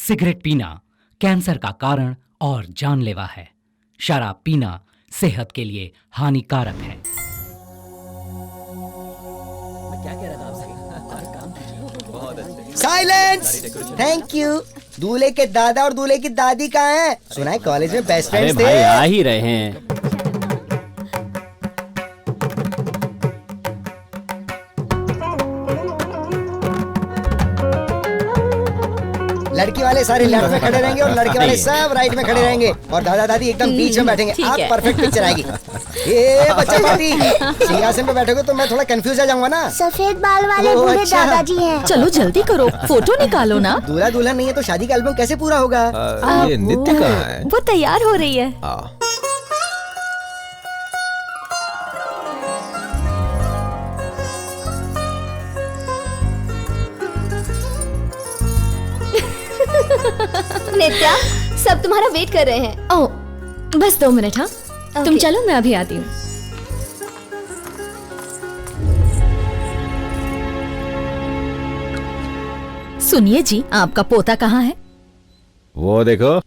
Cigarette पीना cancer का कारण और जानलेवा है। शराब पीना सेहत के लिए हानिकारक है। मैं क्या कह रहा था आपसे? काम कीजिए। बहुत अच्छे। साइलेंस। Thank you. दूल्हे के दादा और दूल्हे की दादी कहाँ हैं? सुना है कॉलेज में बेस्ट फ्रेंड्स थे। भाई आ ही रहे हैं। लड़की वाले सारे लेफ्ट में खड़े रहेंगे और लड़के वाले सब राइट में खड़े रहेंगे और दादा दादी एकदम बीच में बैठेंगे। आप परफेक्ट पिक्चर आएगी। ये बच्चा पार्टी सिंहासन पे बैठोगे तो मैं थोड़ा कंफ्यूज आ जाऊंगा ना। सफेद बाल वाले बूढ़े अच्छा। दादाजी हैं। चलो जल्दी करो, फोटो निकालो ना। दूल्हा दुल्हन नहीं है तो शादी का एल्बम कैसे पूरा होगा? ये नित्य कहाँ है? वो तैयार हो रही है। नित्या, सब तुम्हारा वेट कर रहे हैं। ओह, बस 2 मिनट। हाँ, तुम चलो, मैं अभी आती हूँ। सुनिए जी, आपका पोता कहाँ है? वो देखो।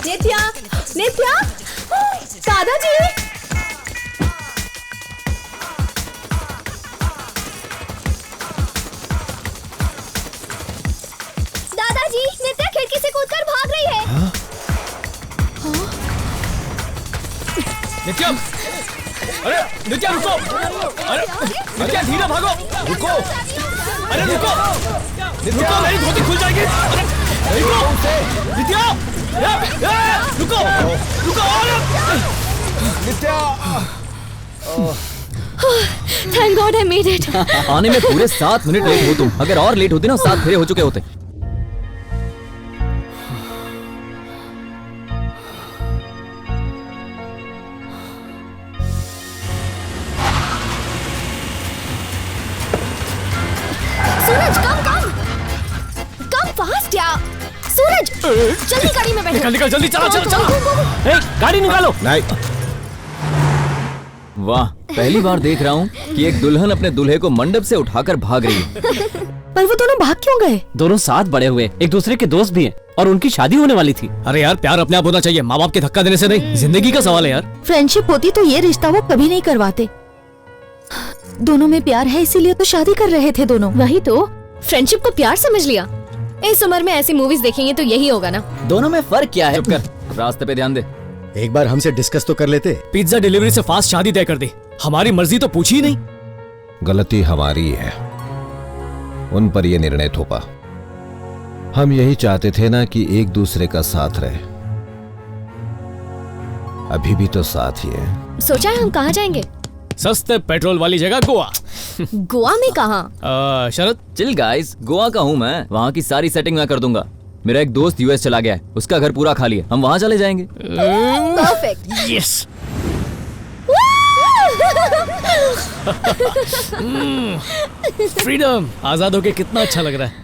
नित्या, नित्या, दादाजी। दादाजी, नित्या खिड़की से कूदकर भाग रही है। नित्या, अरे नित्या रुको! अरे नित्या धीरे भागो! रुको! अरे रुको! रुको, मेरी धोती खुल जाएगी! अरे रुको! नित्या! रुको! रुको! नित्या! Thank God I made it. आने में पूरे 7 मिनट लेट हो तुम। अगर और लेट होती ना 7 फेरे हो चुके होते। सूरज, कम फास्ट यार। सूरज, जल्दी गाड़ी में बैठो। निकल जल्दी, चलो चलो चलो। गाड़ी निकालो। नहीं। वाह, पहली बार देख रहा हूँ कि एक दुल्हन अपने दूल्हे को मंडप से उठाकर भाग रही है। पर वो दोनों भाग क्यों गए? दोनों साथ बड़े हुए, एक दूसरे के दोस्त भी हैं और उनकी शादी होने वाली थी। अरे यार, प्यार अपने आप होना चाहिए, माँ बाप के धक्का देने से नहीं। जिंदगी का सवाल है यार। फ्रेंडशिप होती तो ये रिश्ता वो कभी नहीं करवाते। दोनों में प्यार है इसीलिए तो शादी कर रहे थे दोनों। वही तो, फ्रेंडशिप को प्यार समझ लिया। इस उम्र में ऐसी मूवीज देखेंगे तो यही होगा ना। दोनों में फर्क क्या है? चुप कर, रास्ते पे ध्यान दे। एक बार हमसे डिस्कस तो कर लेते। पिज्जा डिलीवरी से फास्ट शादी तय कर दी। हमारी मर्जी तो पूछी ही नहीं। गलती हमारी है, उन पर यह निर्णय थोपा। हम यही चाहते थे ना कि एक दूसरे का साथ रहे। अभी भी तो साथ ही है। सोचा है हम कहाँ जाएंगे? सस्ते पेट्रोल वाली जगह गोवा। गोवा में कहाँ? शरद, चिल गाइस, गोवा का हूँ मैं। वहाँ की सारी सेटिंग मैं कर दूंगा। मेरा एक दोस्त यूएस चला गया है, उसका घर पूरा खाली है, हम वहाँ चले जाएंगे। परफेक्ट। यस। फ्रीडम, आजाद होके कितना अच्छा लग रहा है।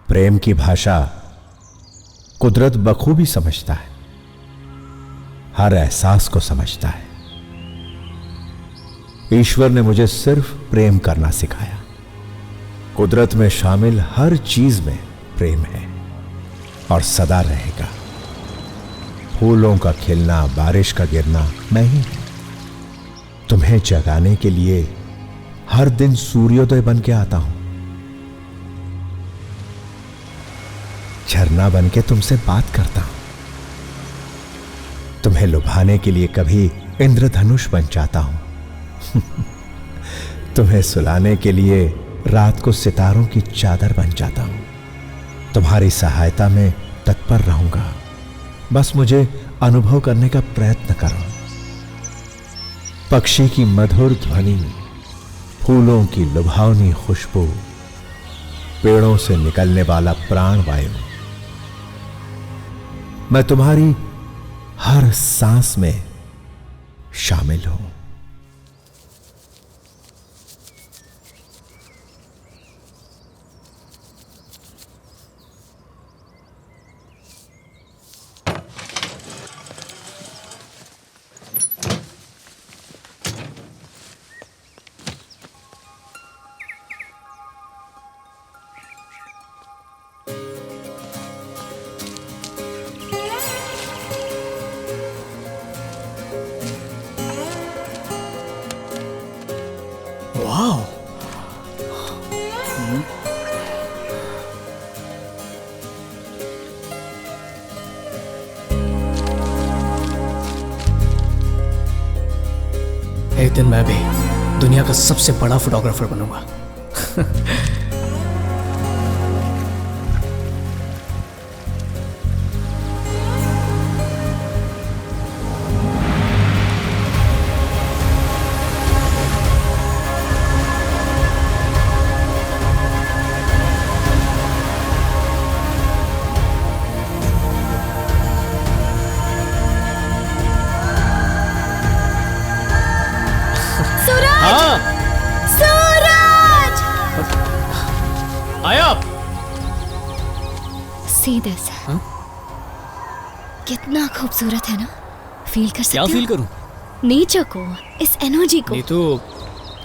प्रेम की भाषा कुदरत बखूबी समझता है, हर एहसास को समझता है। ईश्वर ने मुझे सिर्फ प्रेम करना सिखाया। कुदरत में शामिल हर चीज में प्रेम है और सदा रहेगा। फूलों का खिलना, बारिश का गिरना मैं ही हूं। तुम्हें जगाने के लिए हर दिन सूर्योदय बन के आता हूं। झरना बन के तुमसे बात करता हूं। तुम्हें लुभाने के लिए कभी इंद्रधनुष बन जाता हूं। तुम्हें सुलाने के लिए रात को सितारों की चादर बन जाता हूं। तुम्हारी सहायता में तत्पर रहूंगा, बस मुझे अनुभव करने का प्रयत्न करो। पक्षी की मधुर ध्वनि, फूलों की लुभावनी खुशबू, पेड़ों से निकलने वाला प्राण वायु, मैं तुम्हारी हर सांस में शामिल हूं। एक दिन मैं भी दुनिया का सबसे बड़ा फोटोग्राफर बनूंगा। See this. कितना खूबसूरत है ना? फील कर सकते हो? क्या फील करूं? नेचर को, इस एनर्जी को। नीतू,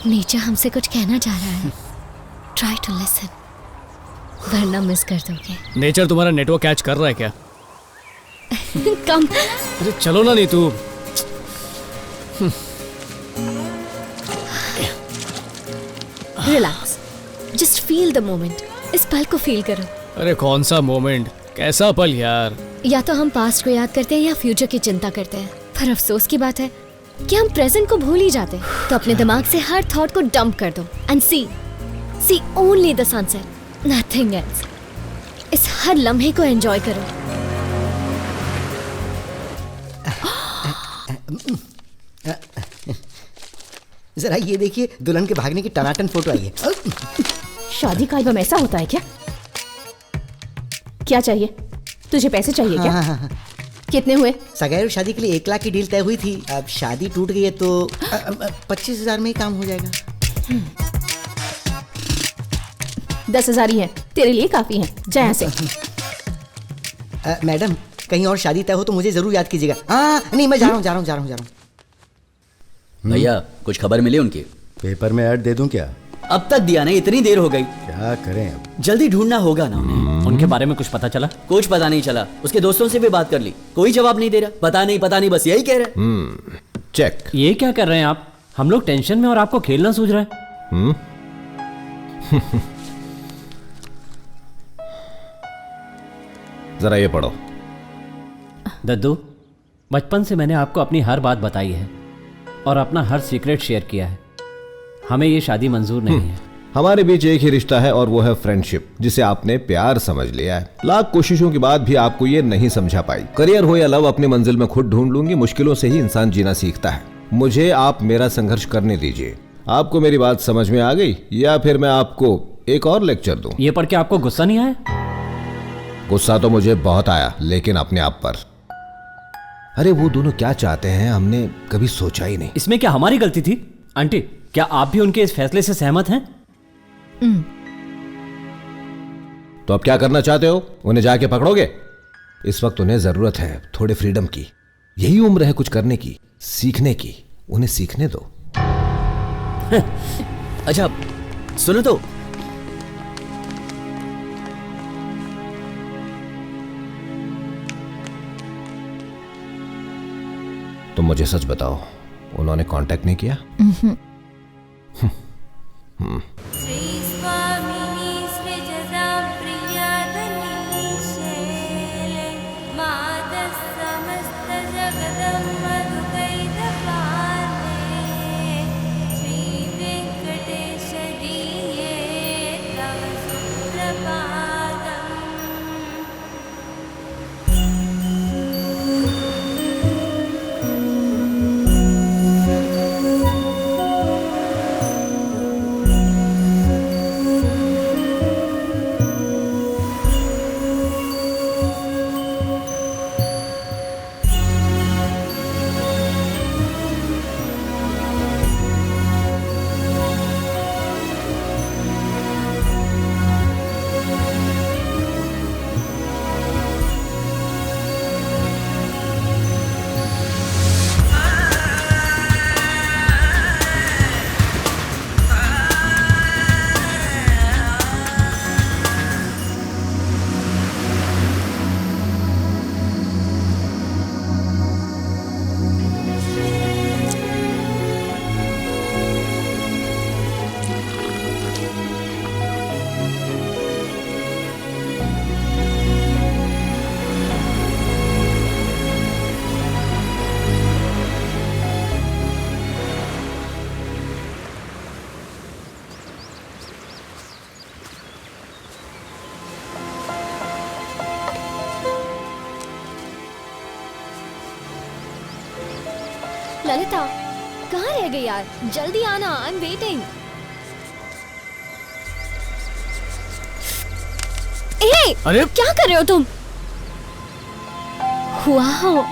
नेचर हमसे कुछ कहना चाह रहा है। Try to listen. वरना मिस कर दोगे। नेचर तुम्हारा नेटवर्क कैच कर रहा है क्या? कम। अरे चलो ना Neetu. Relax. Just feel the moment. इस पल को फील करो। अरे कौन सा मोमेंट, कैसा पल यार। या तो हम पास्ट को याद करते हैं या फ्यूचर की चिंता करते हैं, पर अफसोस की बात है कि हम प्रेजेंट को भूल ही जाते हैं। तो अपने दिमाग से हर थॉट को डंप कर दो and see only the sunset, nothing else. इस हर लम्हे को एंजॉय करो। जरा ये देखिए, दुल्हन के भागने की टनाटन फोटो आई है। शादी का एल्बम ऐसा होता है क्या? क्या चाहिए तुझे? पैसे चाहिए क्या? हाँ। कितने हुए? सगाई और शादी के लिए 1 लाख की डील तय हुई थी। अब शादी टूट गई है तो 25,000 में ही काम हो जाएगा। 10,000 ही है, तेरे लिए काफी है। जा यहाँ से। मैडम, कहीं और शादी तय हो तो मुझे जरूर याद कीजिएगा। हाँ नहीं, मैं जा रहा हूँ। भैया कुछ खबर मिली उनकी? पेपर में ऐड दे दूं क्या? अब तक दिया नहीं, इतनी देर हो गई। क्या करें अब? जल्दी ढूंढना होगा ना उन्हें। उनके बारे में कुछ पता चला? कुछ पता नहीं चला। उसके दोस्तों से भी बात कर ली, कोई जवाब नहीं दे रहा। पता नहीं बस यही कह रहे। चेक। ये क्या कर रहे हैं आप? हम लोग टेंशन में और आपको खेलना सूझ रहा है। जरा ये पढ़ो। दद्दू, बचपन से मैंने आपको अपनी हर बात बताई है और अपना हर सीक्रेट शेयर किया है। हमें ये शादी मंजूर नहीं है। हमारे बीच एक ही रिश्ता है और वो है फ्रेंडशिप, जिसे आपने प्यार समझ लिया है। लाख कोशिशों के बाद भी आपको ये नहीं समझा पाई। करियर हो या लव, अपनी मंजिल में खुद ढूंढ लूंगी। मुश्किलों से ही इंसान जीना सीखता है। मुझे आप मेरा संघर्ष करने दीजिए। आपको मेरी बात समझ में आ गई या फिर मैं आपको एक और लेक्चर दूं? ये पढ़ के आपको गुस्सा नहीं आया? गुस्सा तो मुझे बहुत आया, लेकिन अपने आप पर। अरे वो दोनों क्या चाहते हैं हमने कभी सोचा ही नहीं। इसमें क्या हमारी गलती थी? आंटी, क्या आप भी उनके इस फैसले से सहमत हैं? तो अब क्या करना चाहते हो? उन्हें जाके पकड़ोगे? इस वक्त उन्हें जरूरत है थोड़े फ्रीडम की। यही उम्र है कुछ करने की, सीखने की। उन्हें सीखने दो। अच्छा सुनो तो, तुम मुझे सच बताओ, उन्होंने कांटेक्ट नहीं किया? ललिता कहाँ रह गई यार? जल्दी आना, आई एम वेटिंग। अरे क्या कर रहे हो तुम? वाओ,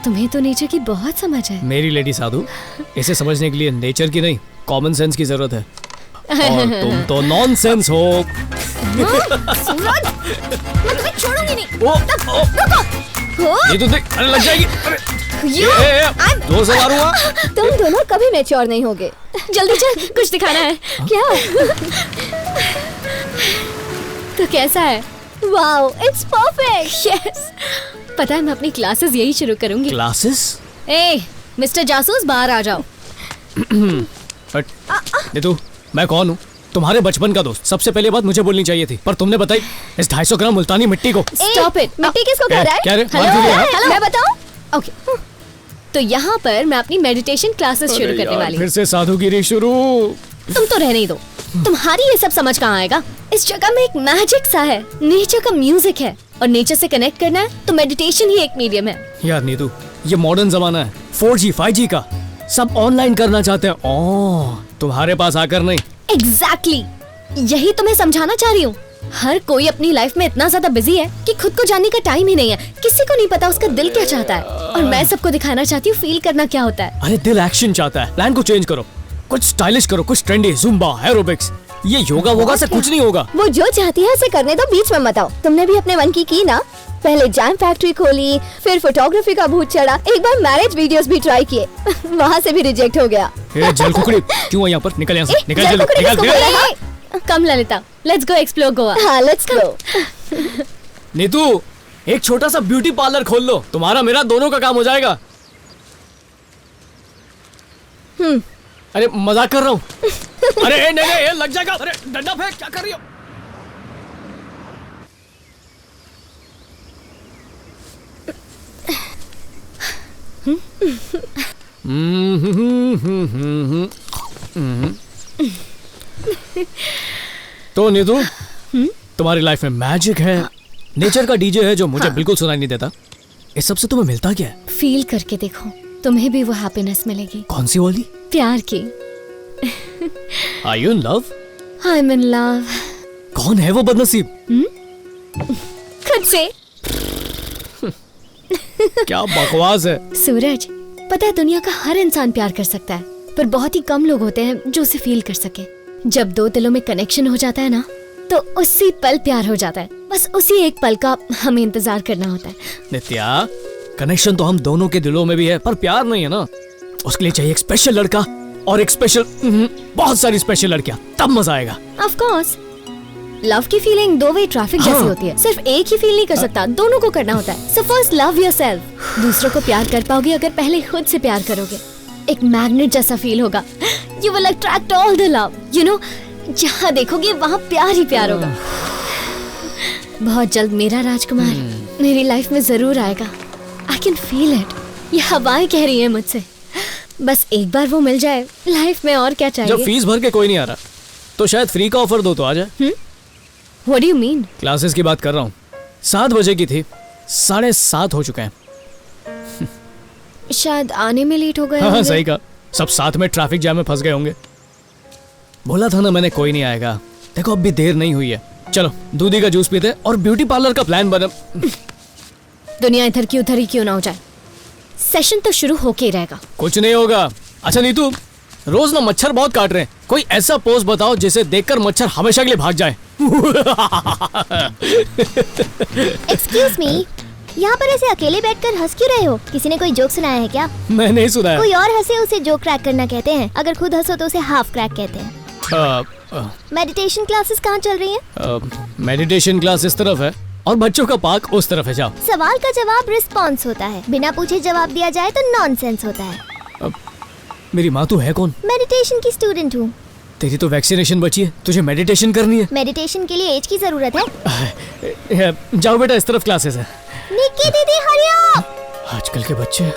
तुम्हें तो नेचर की बहुत समझ है। मेरी लेडी साधु, इसे समझने के लिए नेचर की नहीं कॉमन सेंस की जरूरत है। और तुम तो नॉनसेंस हो। सूरज, मैं तुम्हें छोड़ूंगी नहीं। रुको। ये तो देख, अरे लग जाएगी। You, दो से मारूंगा। तुम दोनों कभी मैच्योर नहीं होगे। जल्दी चल, कुछ दिखाना है। क्या? तो कैसा है? Wow, it's perfect. यस। पता है मैं अपनी क्लासेस यही शुरू करूंगी। क्लासेस? ए, मिस्टर जासूस बाहर आ जाओ। नीतू, मैं कौन हूँ? तुम्हारे बचपन का दोस्त। सबसे पहले बात मुझे बोलनी चाहिए थी, पर तुमने बताई इस 250 ग्राम मुल्तानी मिट्टी को। Stop it. मिट्टी किसको कह रहा है? क्या रे? हेलो, मैं बताऊं? ओके। तो यहाँ पर मैं अपनी मेडिटेशन क्लासेस शुरू करने वाली हूँ। फिर से साधुगिरी शुरू। तुम तो रहने ही दो। तुम्हारी ये सब समझ कहाँ आएगा? इस जगह में एक मैजिक सा है, नेचर का म्यूजिक है, और नेचर से कनेक्ट करना है तो मेडिटेशन ही एक मीडियम है। यार नीतू, ये मॉडर्न जमाना है, 4G 5G का। सब ऑनलाइन करना चाहते हैं। ओह, तुम्हारे पास आकर नहीं। एग्जैक्टली, यही तुम्हें समझाना चाह रही हूँ। हर कोई अपनी लाइफ में इतना ज्यादा बिजी है कि खुद को जानने का टाइम ही नहीं है। किसी को नहीं पता उसका दिल क्या चाहता है, और मैं सबको दिखाना चाहती हूँ फील करना क्या होता है। अरे दिल एक्शन चाहता है। प्लान को चेंज करो, कुछ स्टाइलिश करो, कुछ ट्रेंडी, जुम्बा, एरोबिक्स। ये योगा वोगा से कुछ नहीं होगा। वो जो चाहती है उसे करने दो, बीच में मत आओ। तुमने भी अपने मन की ना? पहले जैम फैक्ट्री खोली, फिर फोटोग्राफी का भूत चढ़ा, एक बार मैरिज वीडियोस भी ट्राई किए। वहाँ से भी रिजेक्ट हो गया। जल कुकड़ी, क्यों यहाँ पर? निकल यहाँ से, निकल जल्दी, निकल। Come Lalita, let's go explore Goa. हाँ, लेट्स गो। नीतू, एक छोटा सा ब्यूटी पार्लर खोल लो, तुम्हारा मेरा दोनों का काम हो जाएगा। अरे मजाक कर रहा हूँ। अरे नहीं नहीं, लग जाएगा। अरे डंडा फेंक, क्या कर रही हो? तो नीतू, तुम्हारी लाइफ में मैजिक है, नेचर का डीजे है जो मुझे बिल्कुल सुनाई नहीं देता। इस सब से तुम्हें मिलता क्या है? फील करके देखो, तुम्हें भी वो हैप्पीनेस मिलेगी। कौन सी वाली? प्यार की। Are you in love? I'm in love। कौन है वो बदनसीब? खुद से। क्या बकवास है। सूरज, पता है दुनिया का हर इंसान प्यार कर सकता है, पर बहुत ही कम लोग होते हैं जो उसे फील कर सके। जब दो दिलों में कनेक्शन हो जाता है ना, तो उसी पल प्यार हो जाता है। बस उसी एक पल का हमें इंतजार करना होता है। नित्या, कनेक्शन तो हम दोनों के दिलों में भी है, पर प्यार नहीं है ना। उसके लिए चाहिए एक स्पेशल लड़का और एक स्पेशल बहुत सारी स्पेशल लड़कियां, तब मजा आएगा। ऑफ कोर्स, लव की फीलिंग दो वे ट्रैफिक जैसी होती है। सिर्फ एक ही फील नहीं कर सकता, दोनों को करना होता है। So first love yourself. दूसरों को प्यार कर पाओगे अगर पहले खुद से प्यार करोगे। एक मैग्नेट जैसा फील होगा। You will attract all the love. You know, जहाँ देखोगे वहाँ प्यार ही प्यार होगा। बहुत जल्द मेरा राजकुमार मेरी लाइफ में जरूर आएगा। I can feel it. ये हवाएं कह रही है मुझसे। बस एक बार वो मिल जाए, लाइफ में और क्या चाहिए। जब फीस भर के कोई नहीं आ रहा, तो शायद फ्री का ऑफर दो तो आ जाए। What do you mean? Classes की बात कर रहा हूँ। 7 बजे की थी, 7:30 हो चुके हैं। शायद आने में लेट हो गए। हाँ, सही कहा। सब साथ में ट्रैफिक जैम में फंस गए होंगे। बोला था ना मैंने, कोई नहीं आएगा। देखो अब भी देर नहीं हुई है। चलो दूधी का जूस पीते और ब्यूटी पार्लर का प्लान बना। दुनिया इधर की उधर ही क्यों ना हो जाए, सेशन तो शुरू होके ही रहेगा। कुछ नहीं होगा। अच्छा नीतू, रोज ना मच्छर बहुत काट रहे हैं, कोई ऐसा पोज बताओ जिसे देखकर मच्छर हमेशा के लिए भाग जाए। एक्सक्यूज मी, यहाँ पर ऐसे अकेले बैठकर हंस क्यों रहे हो? किसी ने कोई जोक सुनाया है क्या? मैं नहीं सुनाया। कोई और हंसे उसे जोक क्रैक करना कहते हैं, अगर खुद हंसो तो उसे हाफ क्रैक कहते हैं। मेडिटेशन क्लासेस कहाँ चल रही हैं? मेडिटेशन क्लास इस तरफ है और बच्चों का पार्क उस तरफ है। जाओ। सवाल का जवाब रिस्पॉन्स होता है, बिना पूछे जवाब दिया जाए तो नॉनसेंस होता है। मेरी माँ तू है कौन? मेडिटेशन की स्टूडेंट हूँ। तेरी तो वैक्सीनेशन बची है, तुझे मेडिटेशन करनी है। मेडिटेशन के लिए एज की जरूरत है। जाओ बेटा, इस तरफ क्लासेस है। निक्की दीदी हरी अप। आजकल के बच्चे।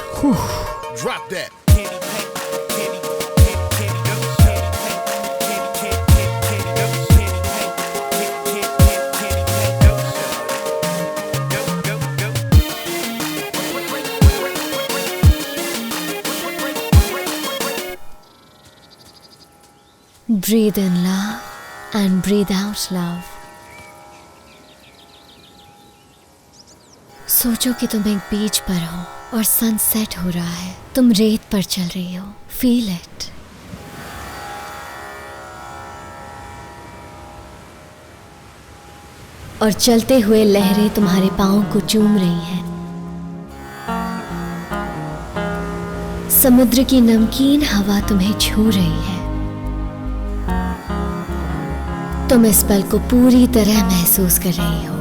Breathe in love and breathe out love. सोचो कि तुम एक बीच पर हो और सनसेट हो रहा है, तुम रेत पर चल रही हो. Feel it. और चलते हुए लहरें तुम्हारे पाँव को चूम रही हैं. समुद्र की नमकीन हवा तुम्हें छू रही है. तुम इस पल को पूरी तरह महसूस कर रही हो,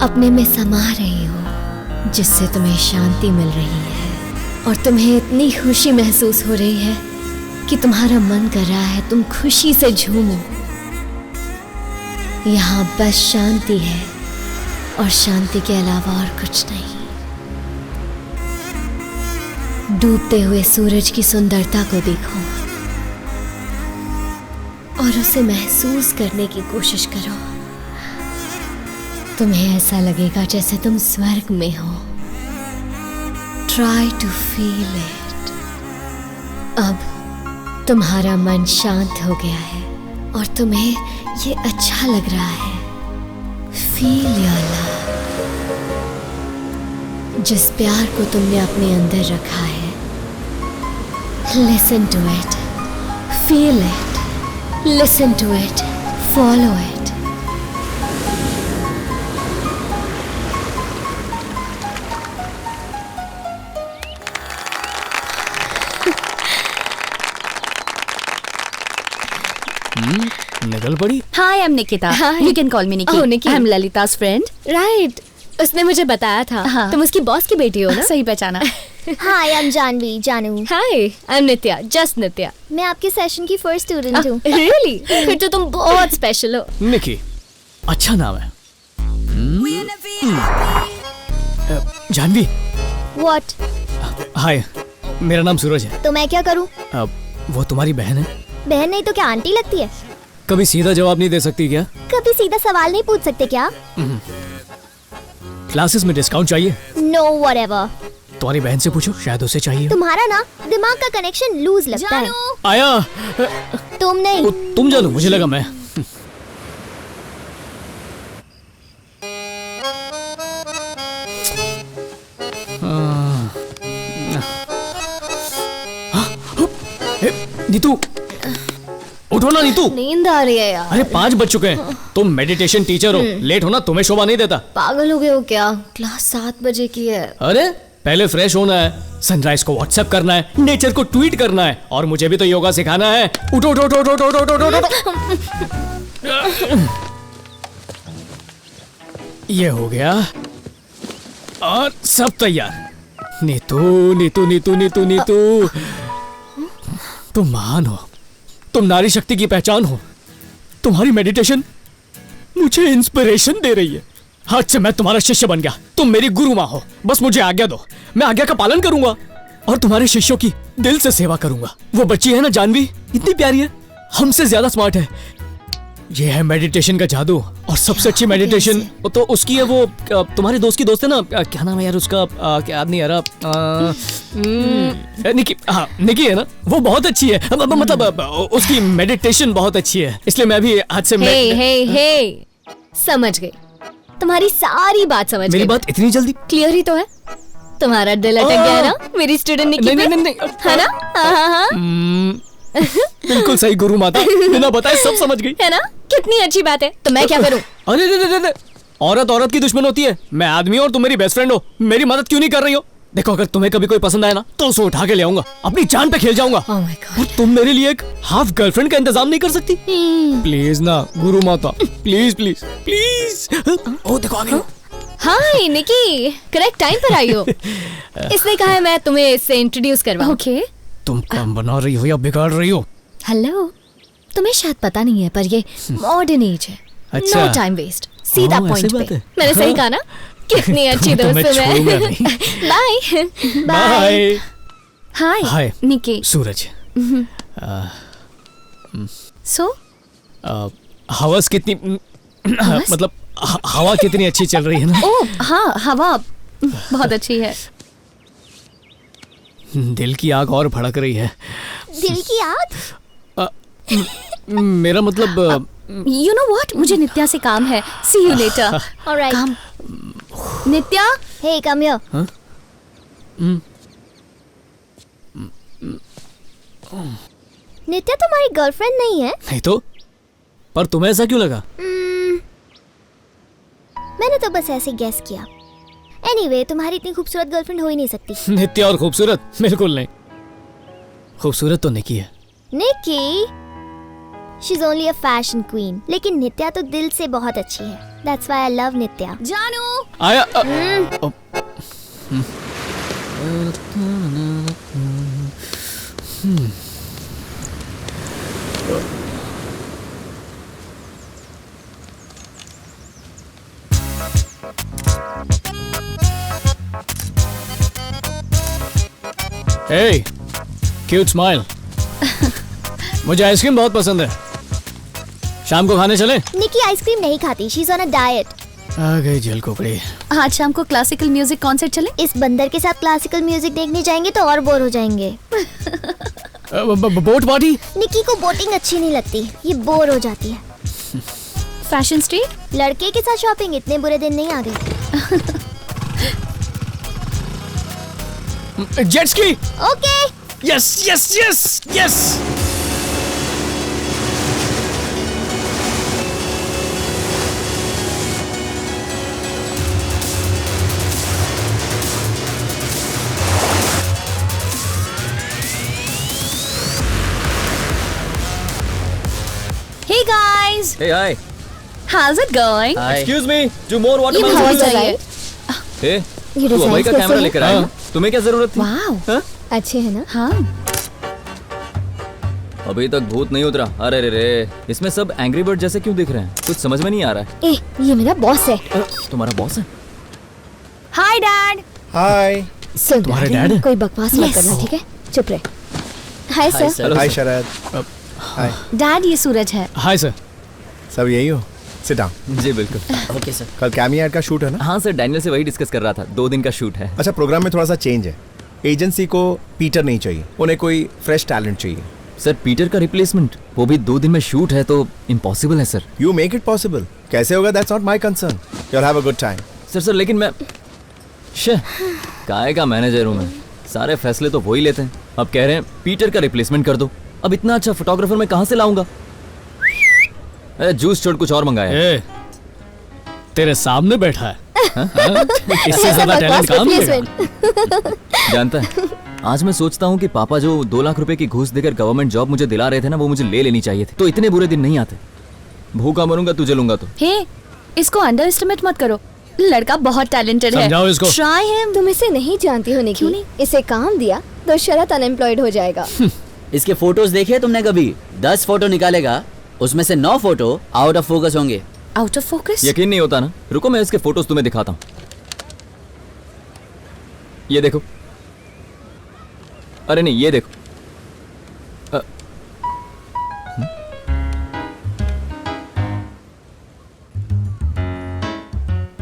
अपने में समा रही हो, जिससे तुम्हें शांति मिल रही है. और तुम्हें इतनी खुशी महसूस हो रही है कि तुम्हारा मन कर रहा है तुम खुशी से झूमो. यहाँ बस शांति है और शांति के अलावा और कुछ नहीं. डूबते हुए सूरज की सुंदरता को देखो और उसे महसूस करने की कोशिश करो. तुम्हें ऐसा लगेगा जैसे तुम स्वर्ग में हो. Try to feel it. अब तुम्हारा मन शांत हो गया है और तुम्हें ये अच्छा लग रहा है. Feel your love. जिस प्यार को तुमने अपने अंदर रखा है. Listen to it. Feel it. Listen to it. Follow it. निकल पड़ी. Hi, I'm Nikita. Hi. You can call me Nikki. Oh, Nikki. I'm Lalita's friend. Right, उसने मुझे बताया था. हाँ. तुम उसकी बॉस की बेटी हो ना? सही पहचाना. हाय, आई एम जानवी, जानू. हाय, आई एम नित्या, जस्ट नित्या. मैं आपके सेशन की फर्स्ट स्टूडेंट हूँ. रियली? फिर तो तुम बहुत स्पेशल हो. निकी, अच्छा नाम है. जानवी. व्हाट? हाय, मेरा नाम सूरज है. तो मैं क्या करूँ? वो तुम्हारी बहन है? बहन नहीं तो क्या आंटी लगती है? कभी सीधा जवाब नहीं दे सकती क्या? कभी सीधा सवाल नहीं पूछ सकते क्या? क्लासेस में डिस्काउंट चाहिए? No, whatever. तुम्हारी बहन से पूछो, शायद उसे चाहिए. तुम्हारा ना दिमाग का कनेक्शन लूज लगता है. आया. तुम नहीं. तुम जानू, मुझे लगा मैं. नीतू, उठो ना नीतू. नींद आ रही है यार. अरे 5 बज चुके हैं. तुम मेडिटेशन टीचर हो, लेट होना तुम्हें शोभा नहीं देता. पागल हो गए हो क्या? क्लास 7 बजे की है. अरे पहले फ्रेश होना है, सनराइज को व्हाट्सएप करना है, नेचर को ट्वीट करना है, और मुझे भी तो योगा सिखाना है. उठो उठो उठो उठो उठो उठो उठो. ये हो गया और सब तैयार. नीतू नीतू नीतू नीतू नीतू, तुम महान हो, तुम नारी शक्ति की पहचान हो. तुम्हारी मेडिटेशन मुझे इंस्पिरेशन दे रही है. आज से मैं तुम्हारा शिष्य बन गया. तुम मेरी गुरु माँ हो. बस मुझे आज्ञा दो, मैं आज्ञा का पालन करूंगा और तुम्हारे शिष्यों की दिल से सेवा करूंगा. वो बच्ची है ना जानवी, इतनी प्यारी है, हमसे ज्यादा स्मार्ट है. ये है मेडिटेशन का जादू. और सबसे अच्छी मेडिटेशन तो उसकी है, वो तुम्हारे दोस्त की दोस्त है ना, क्या नाम है यार उसका, क्या याद नहीं आ रहा. निकी. हाँ, निकी है ना, वो बहुत अच्छी है. मतलब उसकी मेडिटेशन बहुत अच्छी है, इसलिए मैं भी आज से हे समझ गई, तुम्हारी सारी बात समझ गई. मेरी बात इतनी जल्दी क्लियर ही तो है. तुम्हारा दिल अटक गया ना मेरी स्टूडेंट निकी पे? नहीं, है ना? हाँ. बिल्कुल सही गुरु माता, बिना बताए सब समझ गई. है ना? कितनी अच्छी बात है. तो मैं क्या करूं? अरे औरत औरत की दुश्मन होती है. मैं आदमी और तुम मेरी बेस्ट फ्रेंड हो, मेरी मदद क्यों नहीं कर रही हो? देखो, अगर तुम्हें कभी कोई पसंद आया ना तो उसे उठा के ले आऊंगा, अपनी जान पे खेल जाऊंगा. Oh my God. और तुम मेरे लिए एक हाफ गर्लफ्रेंड का इंतजाम नहीं कर सकती? प्लीज ना गुरु माता, प्लीज प्लीज प्लीज. ओ देखो आ गई. हाय निकी, करेक्ट टाइम पर आई हो. इसने कहा है मैं तुम्हें इससे इंट्रोड्यूस करवाऊं. ओके. तुम काम बना रही हो या बिगाड़ रही हो? हेलो, तुम्हें शायद पता नहीं है पर ये मॉडर्न एज है. अच्छा. नो टाइम वेस्ट, सीधा ऐसी पॉइंट बात पे. है. मैंने सही कहा ना? कितनी अच्छी दोस्त हूँ मैं. Bye bye. हाय हाय निकी. सूरज. सो हवस कितनी मतलब हवा कितनी अच्छी चल रही है ना. ओह हाँ, हवा बहुत अच्छी है. दिल की आग और भड़क रही है. दिल की आग? मेरा मतलब यू नो व्हाट, मुझे नित्या से काम है. सी यू लेटर. ऑलराइट. काम. नित्या. हे कम हियर. नित्या तुम्हारी गर्लफ्रेंड नहीं है? नहीं तो, पर तुम्हें ऐसा क्यों लगा? मैंने तो बस ऐसे गेस किया. एनीवे, तुम्हारी इतनी खूबसूरत गर्लफ्रेंड हो ही नहीं सकती. नित्या और खूबसूरत? बिल्कुल नहीं. खूबसूरत तो निकी है. Nikki? She is only a fashion queen. लेकिन नित्या तो दिल से बहुत अच्छी है. That's why I love Nitya. जानू. आया. Hey, cute smile. मुझे आइसक्रीम बहुत पसंद है. शाम को खाने चलें? निकी आइसक्रीम नहीं खाती. She is on a diet. आ गई जेल कुकड़ी. आज शाम को क्लासिकल म्यूजिक कॉन्सर्ट चले? इस बंदर के साथ क्लासिकल म्यूजिक देखने जाएंगे तो और बोर हो जाएंगे. Boat party? निकी को बोटिंग अच्छी नहीं लगती. ये बोर हो जाती है. Fashion street? लड़के के साथ शॉपिंग. इतने बुरे दिन नहीं आ गए. Jet ski. Okay. Yes yes yes yes. Hey guys, Hey, hi. how's it going? Excuse me. Do more ये watermelon. बहुत चाहिए. Hey, ये तू अभय का डिजाइन कैमरा लेकर आया. तुम्हें क्या जरूरत थी? वाओ. अच्छे है ना? हाँ. अभी तक भूत नहीं उतरा. अरे रे रे, इसमें सब एंग्री बर्ड जैसे क्यों दिख रहे हैं? कुछ समझ में नहीं आ रहा है. ये मेरा बॉस है. तुम्हारा बॉस है? Hi Dad. हाय. सुन, तुम्हारे डैड है? कोई बकवास मत करना, ठीक है? चुप रहे. Hi sir. हाय शरद. हाय. Dad, ये सूरज है. Hi sir. सब यही हो? Sit down. जी बिल्कुल. Okay sir. कल कैमी एड का शूट है ना? हाँ सर, डैनियल से वही डिस्कस कर रहा था. 2 दिन का शूट है. अच्छा, प्रोग्राम में थोड़ा सा चेंज है. एजेंसी को पीटर नहीं चाहिए, उन्हें कोई फ्रेश टैलेंट चाहिए. सर, पीटर का रिप्लेसमेंट, वो भी 2 दिन में शूट है तो इम्पॉसिबल है sir. You make it possible. कैसे होगा? That's not my concern. You'll have a good time. Sir लेकिन मैं काय का मैनेजर हूँ मैं. सारे फैसले तो वही लेते हैं. अब कह रहे हैं पीटर का रिप्लेसमेंट कर दो. अब इतना अच्छा फोटोग्राफर मैं कहाँ से लाऊंगा? जूस छोड़ कुछ और मंगाया. तेरे सामने बैठा है. इससे ज्यादा टैलेंट काम नहीं. जानता है, आज मैं सोचता हूँ कि पापा जो 2 लाख रुपए की घूस देकर गवर्नमेंट जॉब मुझे दिला रहे थे ना, वो मुझे ले लेनी चाहिए थी. तो इतने बुरे दिन नहीं आते. भूखा मरूंगा तुझे लूंगा तो. हे, इसको अंडर एस्टिमेट मत करो. लड़का बहुत टैलेंटेड है. समझाओ इसको. Try him. तुम इसे नहीं जानती हो निकी. क्यों नहीं? इसे काम दिया तो शरद अनएम्प्लॉयड हो जाएगा. इसके फोटोज देखे तुमने कभी? 10 फोटो निकालेगा, उसमें से 9 फोटो आउट ऑफ फोकस होंगे. Out of focus? यकीन नहीं होता ना? रुको मैं इसके फोटोज तुम्हें दिखाता हूँ. ये देखो. अरे नहीं, ये देखो.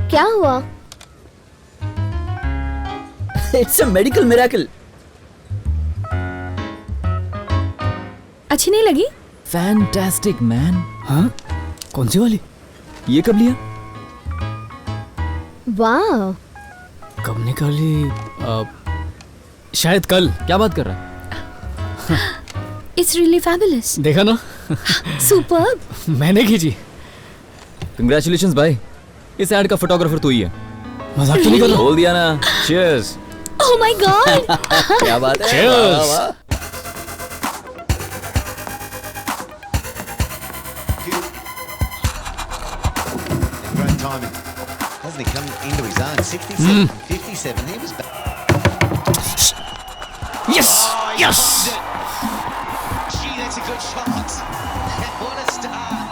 क्या हुआ? It's a medical miracle. अच्छी नहीं लगी? Fantastic man. हाँ? कौन सी वाली? ये कब लिया? वाह. कब निकाली? शायद कल. क्या बात कर रहा है? It's really fabulous. देखा ना? सुपर्ब. मैंने खींची. कंग्रेचुलेशंस भाई. इस ऐड का फोटोग्राफर तू ही है. मजाक तो नहीं कर रहा? बोल दिया ना. चीयर्स. Oh my God. क्या बात है? Cheers. वाह, वाह. Great timing. Hasn't he come into his own? 67, 57. He was back. Yes. Yes. Gee, that's a good shot. What a start.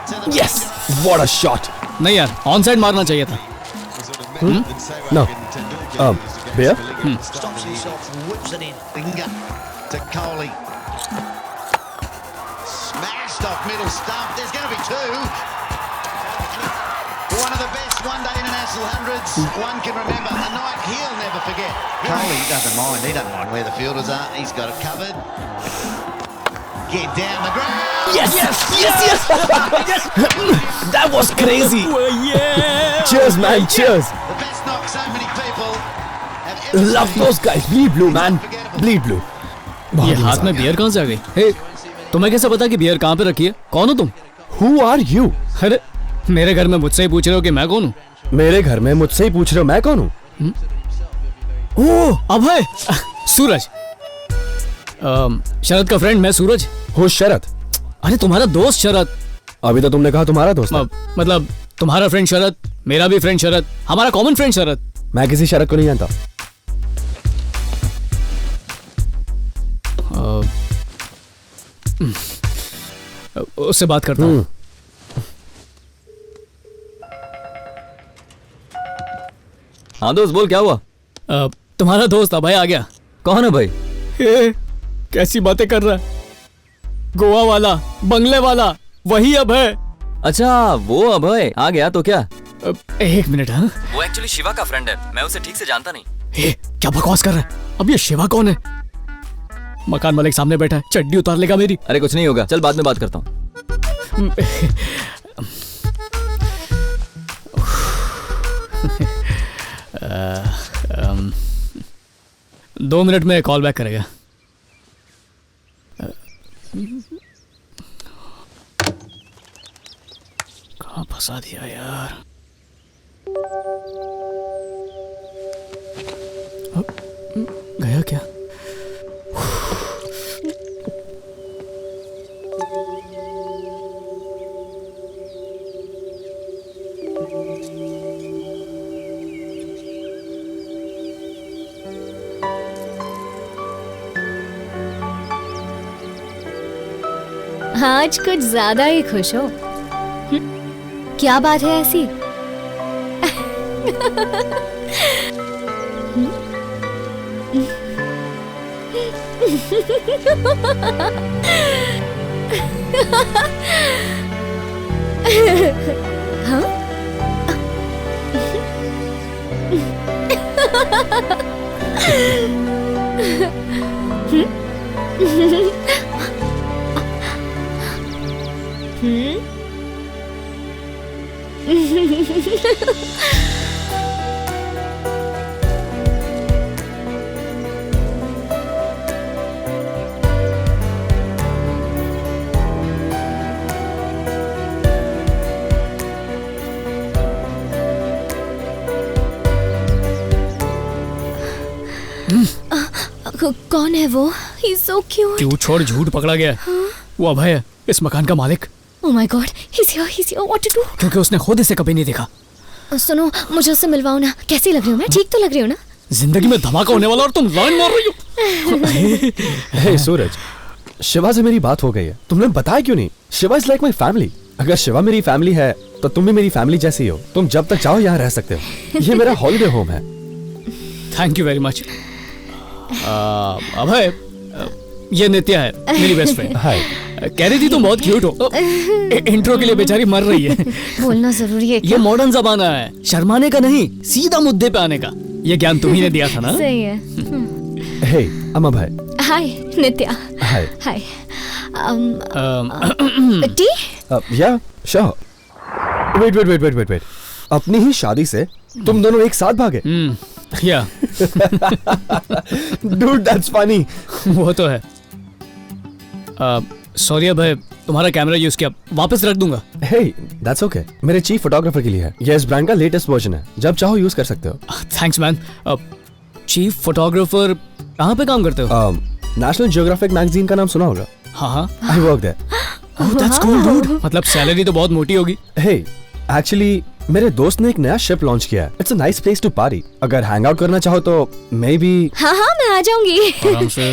To the Yes. What a shot. नहीं यार, on side मारना चाहिए था. No. Beer? Stops himself, whips it in. Finger to Coley. Smashed off middle stump. There's going to be 2. One of the best one-day international hundreds one can remember. A night he'll never forget. Coley doesn't mind. He doesn't mind where the fielders are. He's got it covered. get down the ground. That was crazy. Cheers, man. Cheers. The best knock so many people have ever Love those guys. Bleed blue, man. Bleed blue. ये हाथ में beer कहाँ से आ गई? हे, तुम्हें कैसे पता कि बियर कहाँ पे रखी है? कौन हो तुम? Who are you? अरे मेरे घर में मुझसे ही पूछ रहे हो कि मैं कौन हूँ? मेरे घर में मुझसे ही पूछ रहे हो मैं कौन हूँ? ओह अभय, सूरज। शरद का फ्रेंड मैं सूरज। हो शरद? अरे तुम्हारा दोस्त शरद। अभी तो तुमने कहा तुम्हारा दोस्त है। मतलब तुम्हारा फ्रेंड शरद, मेरा भी फ्रेंड शरद, हमारा कॉमन फ्रेंड शरद। मैं किसी शरद को नहीं जानता। उससे बात करता हूँ। हाँ दोस्त बोल, क्या हुआ? तुम्हारा दोस्त अभय आ गया। कौन है भाई? कैसी बातें कर रहा है? गोवा वाला, बंगले वाला, वही अभय। अच्छा वो अभय आ गया तो क्या? एक मिनट। हाँ, वो एक्चुअली शिवा का फ्रेंड है, मैं उसे ठीक से जानता नहीं। क्या बकवास कर रहा है? अब ये शिवा कौन है? मकान मालिक सामने बैठा है, चड्डी उतार लेगा मेरी। अरे कुछ नहीं होगा, चल बाद में बात करता हूँ। 2 मिनट में कॉल बैक करेगा। कहाँ फंसा दिया यार? गया क्या? आज कुछ ज्यादा ही खुश हो। क्या बात है ऐसी? हाँ? कौन है वो? He's so cute. क्यों छोड़, झूठ पकड़ा गया। वो अभय है, इस मकान का मालिक। Oh my God, he's here. What to do? क्योंकि उसने खुद इसे कभी नहीं देखा। सुनो, मुझे उससे मिलवाओ ना। कैसी लग रही हूँ मैं? ठीक तो लग रही हूँ ना? जिंदगी में धमाका होने वाला और तुम लाइन मार रही हो। हे सूरज, शिवा से मेरी बात हो गई है, तुमने बताया क्यों नहीं? Shiva is like my family. अगर शिवा मेरी फैमिली है तो तुम भी मेरी फैमिली जैसी हो। तुम जब तक चाहो यहाँ रह सकते हो। ये मेरा हॉलिडे होम है। Thank you very much. Abhay, ये नित्या है, मेरी बेस्ट फ्रेंड। हाय। कह रही थी तुम बहुत क्यूट हो। इंट्रो के लिए बेचारी मर रही है। बोलना जरूरी है क्या? ये मॉडर्न जमाना है, शर्माने का नहीं, सीधा मुद्दे पे आने का। ये ज्ञान तुम्ही ने दिया था ना? सही है। हे अभय। हाय नित्या। हाय। हाय। टी? या श्योर। वेट। अपनी ही शादी से तुम दोनों एक साथ भागे? या Dude, that's funny. वो तो है। सॉरी अभय, तुम्हारा कैमरा यूज किया, वापस रख दूंगा। Hey, that's okay. मेरे चीफ फोटोग्राफर के लिए है। ये इस ब्रांड का लेटेस्ट वर्जन है, जब चाहो यूज कर सकते हो। Thanks man. चीफ फोटोग्राफर कहाँ पे काम करते हो? नेशनल जियोग्राफिक मैगजीन का नाम सुना होगा। हाँ। I work there. Oh, that's cool, dude. मतलब सैलरी तो बहुत मोटी होगी। Hey, actually मेरे दोस्त ने एक नया शिप लॉन्च किया है। It's a nice place to party. अगर हैंग आउट करना चाहो तो मे बी। हाँ मैं आ जाऊंगी। आराम से।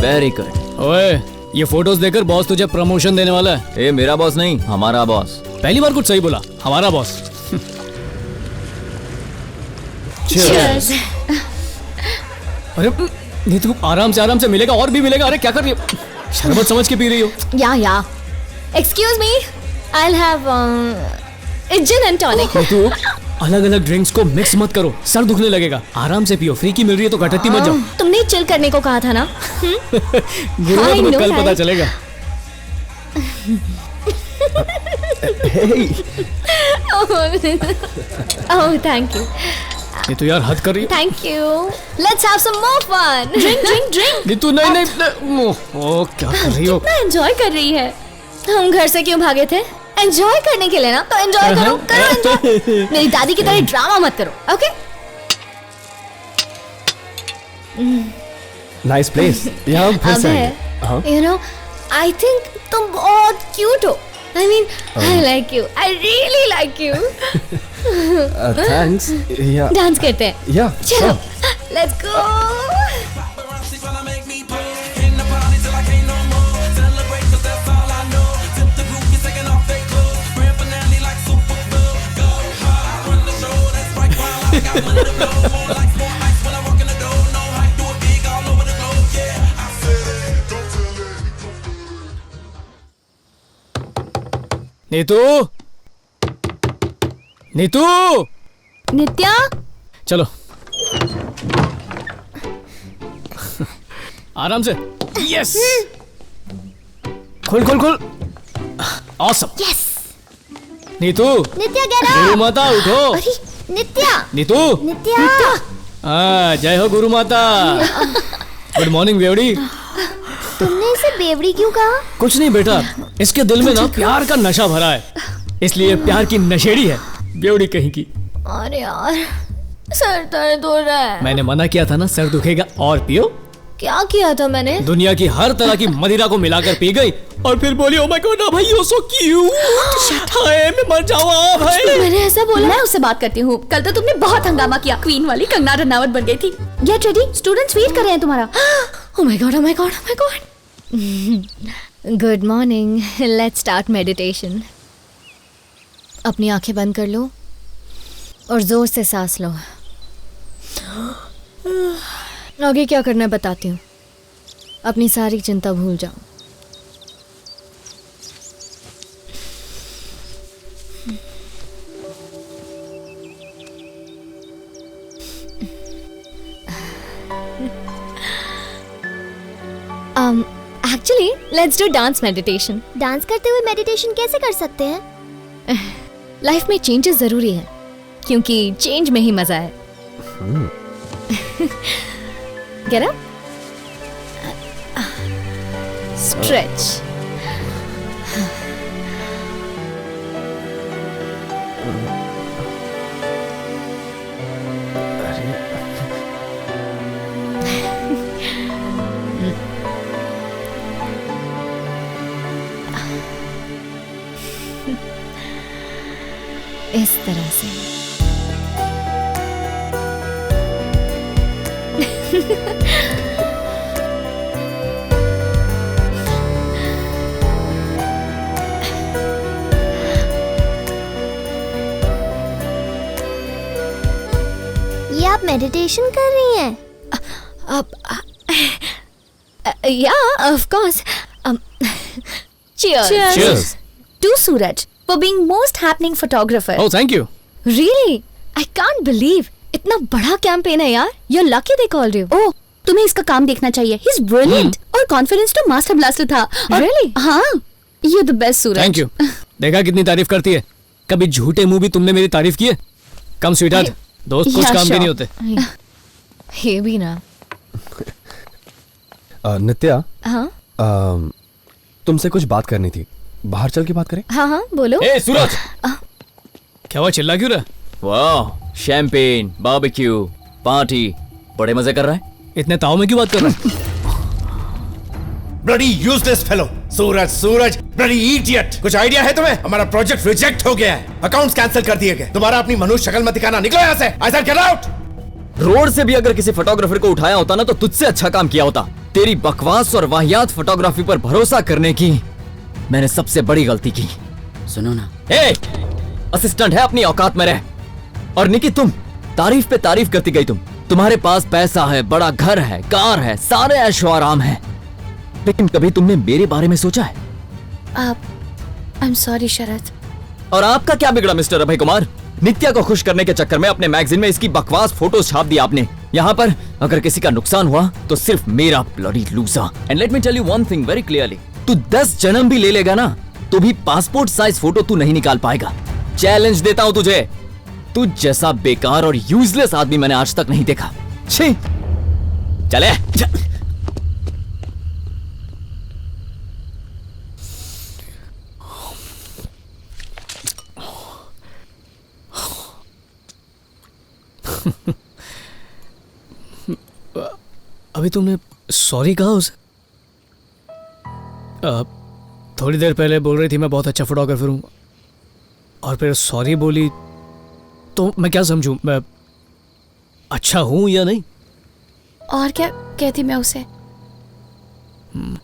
Very good. ओए, ये फोटोज देखकर बॉस तुझे प्रमोशन देने वाला है। ए मेरा बॉस नहीं, हमारा बॉस। पहली बार कुछ सही बोला, हमारा बॉस। Cheers. अरे नहीं, तू आराम से मिलेगा और भी मिलेगा। अरे क्या कर रही हो? शरबत समझ के पी रही हो? या Excuse me. I'll have its gin and tonic. तू अलग अलग ड्रिंक्स को मिक्स मत करो, सर दुखने लगेगा। आराम से पियो, फ्री की मिल रही है तो घटती मत जाओ। तुमने चिल करने को कहा था ना। गुरु को तुम्हें कल पता चलेगा। Oh thank you. ये तो यार हद कर रही है। Thank you. Let's have some more fun. Drink drink drink. ये तू नहीं ओ क्या कर रही हो? कितना एंजॉय कर रही है। हम घर से क्यों भागे थे? एंजॉय करने के लिए ना, तो एंजॉय करो करो एंजॉय। मेरी दादी की तरह ड्रामा मत करो, ओके? Nice place. यहाँ फिर से यू नो आई थिंक तुम बहुत क्यूट हो। I mean, I like you. I really like you. Thanks. Dance करते हैं। या चलो, let's go. नीतू, नीतू, नित्या, चलो आराम से। यस, खोल खोल खोल। ऑसम। यस। नीतू, नित्या गेट अप। गुरु माता उठो। अरे नित्या, नीतू, नित्या। जय हो गुरु माता। गुड मॉर्निंग बेवड़ी। तुमने इसे बेवड़ी क्यों कहा? कुछ नहीं बेटा, इसके दिल में ना प्यार का नशा भरा है, इसलिए प्यार की नशेड़ी है बेवड़ी कहीं की। अरे यार सर दर्द हो रहा है। मैंने मना किया था ना, सर दुखेगा और पियो। क्या किया था मैंने? दुनिया की हर तरह की मदिरा को मिलाकर पी गई और फिर बोली ओ माय गॉड भाई यू सो क्यूट। हाय मैं मर जाऊं भाई। मैंने ऐसा बोला? मैं उससे बात करती हूँ। कल तो तुमने बहुत हंगामा किया, क्वीन वाली कंगना रनावत बन गई थी। गेट रेडी, स्टूडेंट्स वेट कर रहे हैं तुम्हारा। Oh my god, oh my god, oh my god. Good morning. Let's start meditation. अपनी आंखें बंद कर लो और जोर से सांस लो। आगे क्या करना है बताती हूँ। अपनी सारी चिंता भूल जाओ। Actually, let's do dance meditation. Dance करते हुए मेडिटेशन कैसे कर सकते हैं? लाइफ में चेंजेस जरूरी है, क्योंकि चेंज में ही मजा है। Get up. Stretch. इस तरह से। ये आप मेडिटेशन कर रही हैं? या of course. Cheers. Cheers. To Suraj for being most happening photographer. Oh, thank you. Really? I can't believe. इतना बड़ा कैंपेन है यार। You're lucky they called you. ओह, तुम्हें इसका काम देखना चाहिए। He's brilliant और कॉन्फिडेंस तो मास्टर ब्लास्टर था। Really? हाँ, you're the best Suraj. Thank you. देखा कितनी तारीफ करती है। कभी झूठे मुंह भी तुमने मेरी तारीफ की है? कम स्वीटहार्ट, दोस्त कुछ काम के नहीं होते। ये भी ना। नित्या, हाँ तुमसे कुछ बात करनी थी, बाहर चल के बात करें? हाँ हाँ बोलो। ए सूरज, क्या हुआ, चिल्ला क्यों रहा? वाह, शैंपेन, बारबेक्यू, पार्टी, बड़े मजे कर रहा है। इतने ताव में क्यों बात कर रहा है? Bloody useless fellow. Suraj, bloody idiot. कुछ आइडिया है तुम्हें? हमारा प्रोजेक्ट रिजेक्ट हो गया है, अकाउंट्स कैंसिल कर दिए गए। दोबारा अपनी मनुष्य शक्ल मत दिखाना, निकलो यहाँ से। I said get out. Road से भी अगर किसी फोटोग्राफर को उठाया होता ना तो तुझसे अच्छा काम किया होता। तेरी बकवास और वाहियात फोटोग्राफी पर भरोसा करने की मैंने सबसे बड़ी गलती की। सुनो ना, ए, असिस्टेंट है, अपनी औकात में रह। और निकी, तुम तारीफ पे तारीफ करती गई। तुम्हारे पास पैसा है, बड़ा घर है, कार है, सारे ऐशो आराम है, लेकिन कभी तुमने मेरे बारे में सोचा है? I'm sorry शरद, और आपका क्या बिगड़ा मिस्टर अभय कुमार? नित्या को खुश करने के चक्कर में अपने मैगजीन में इसकी बकवास फोटोज छाप दी आपने। यहाँ पर अगर किसी का नुकसान हुआ तो सिर्फ मेरा bloody loser. And let me tell you one thing very clearly, तू 10 जन्म भी ले लेगा ना तो भी पासपोर्ट साइज फोटो तू नहीं निकाल पाएगा। चैलेंज देता हूं तुझे। तू जैसा बेकार और यूजलेस आदमी मैंने आज तक नहीं देखा। छी, चले। अभी तुमने सॉरी कहा उसे? थोड़ी देर पहले बोल रही थी मैं बहुत अच्छा फोटोग्राफर हूँ, और फिर सॉरी बोली, तो मैं क्या समझूं? मैं अच्छा हूँ या नहीं? और क्या कहती मैं उसे?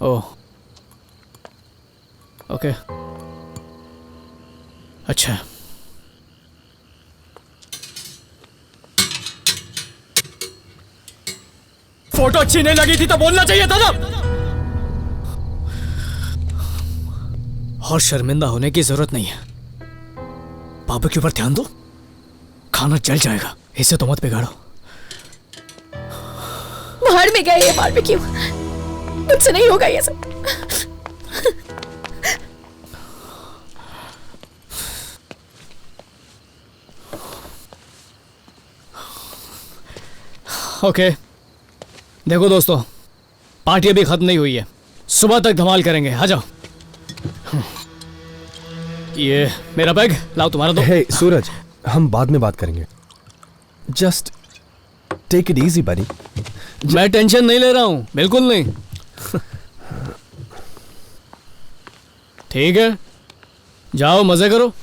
ओह, ओके, अच्छा। फोटो अच्छी नहीं लगी थी तो बोलना चाहिए था ना। और शर्मिंदा होने की जरूरत नहीं है। बारबेक्यू पर ध्यान दो, खाना जल जाएगा, इसे तो मत बिगाड़ो। बाहर में गए ये बारबेक्यू, मुझसे नहीं होगा ये सब। ओके, देखो दोस्तों, पार्टी अभी खत्म नहीं हुई है, सुबह तक धमाल करेंगे। आ जाओ। ये मेरा बैग लाओ, तुम्हारा दो। हे सूरज, हम बाद में बात करेंगे। जस्ट टेक इट इजी बनी। मैं टेंशन नहीं ले रहा हूं, बिल्कुल नहीं। ठीक है, जाओ मजे करो।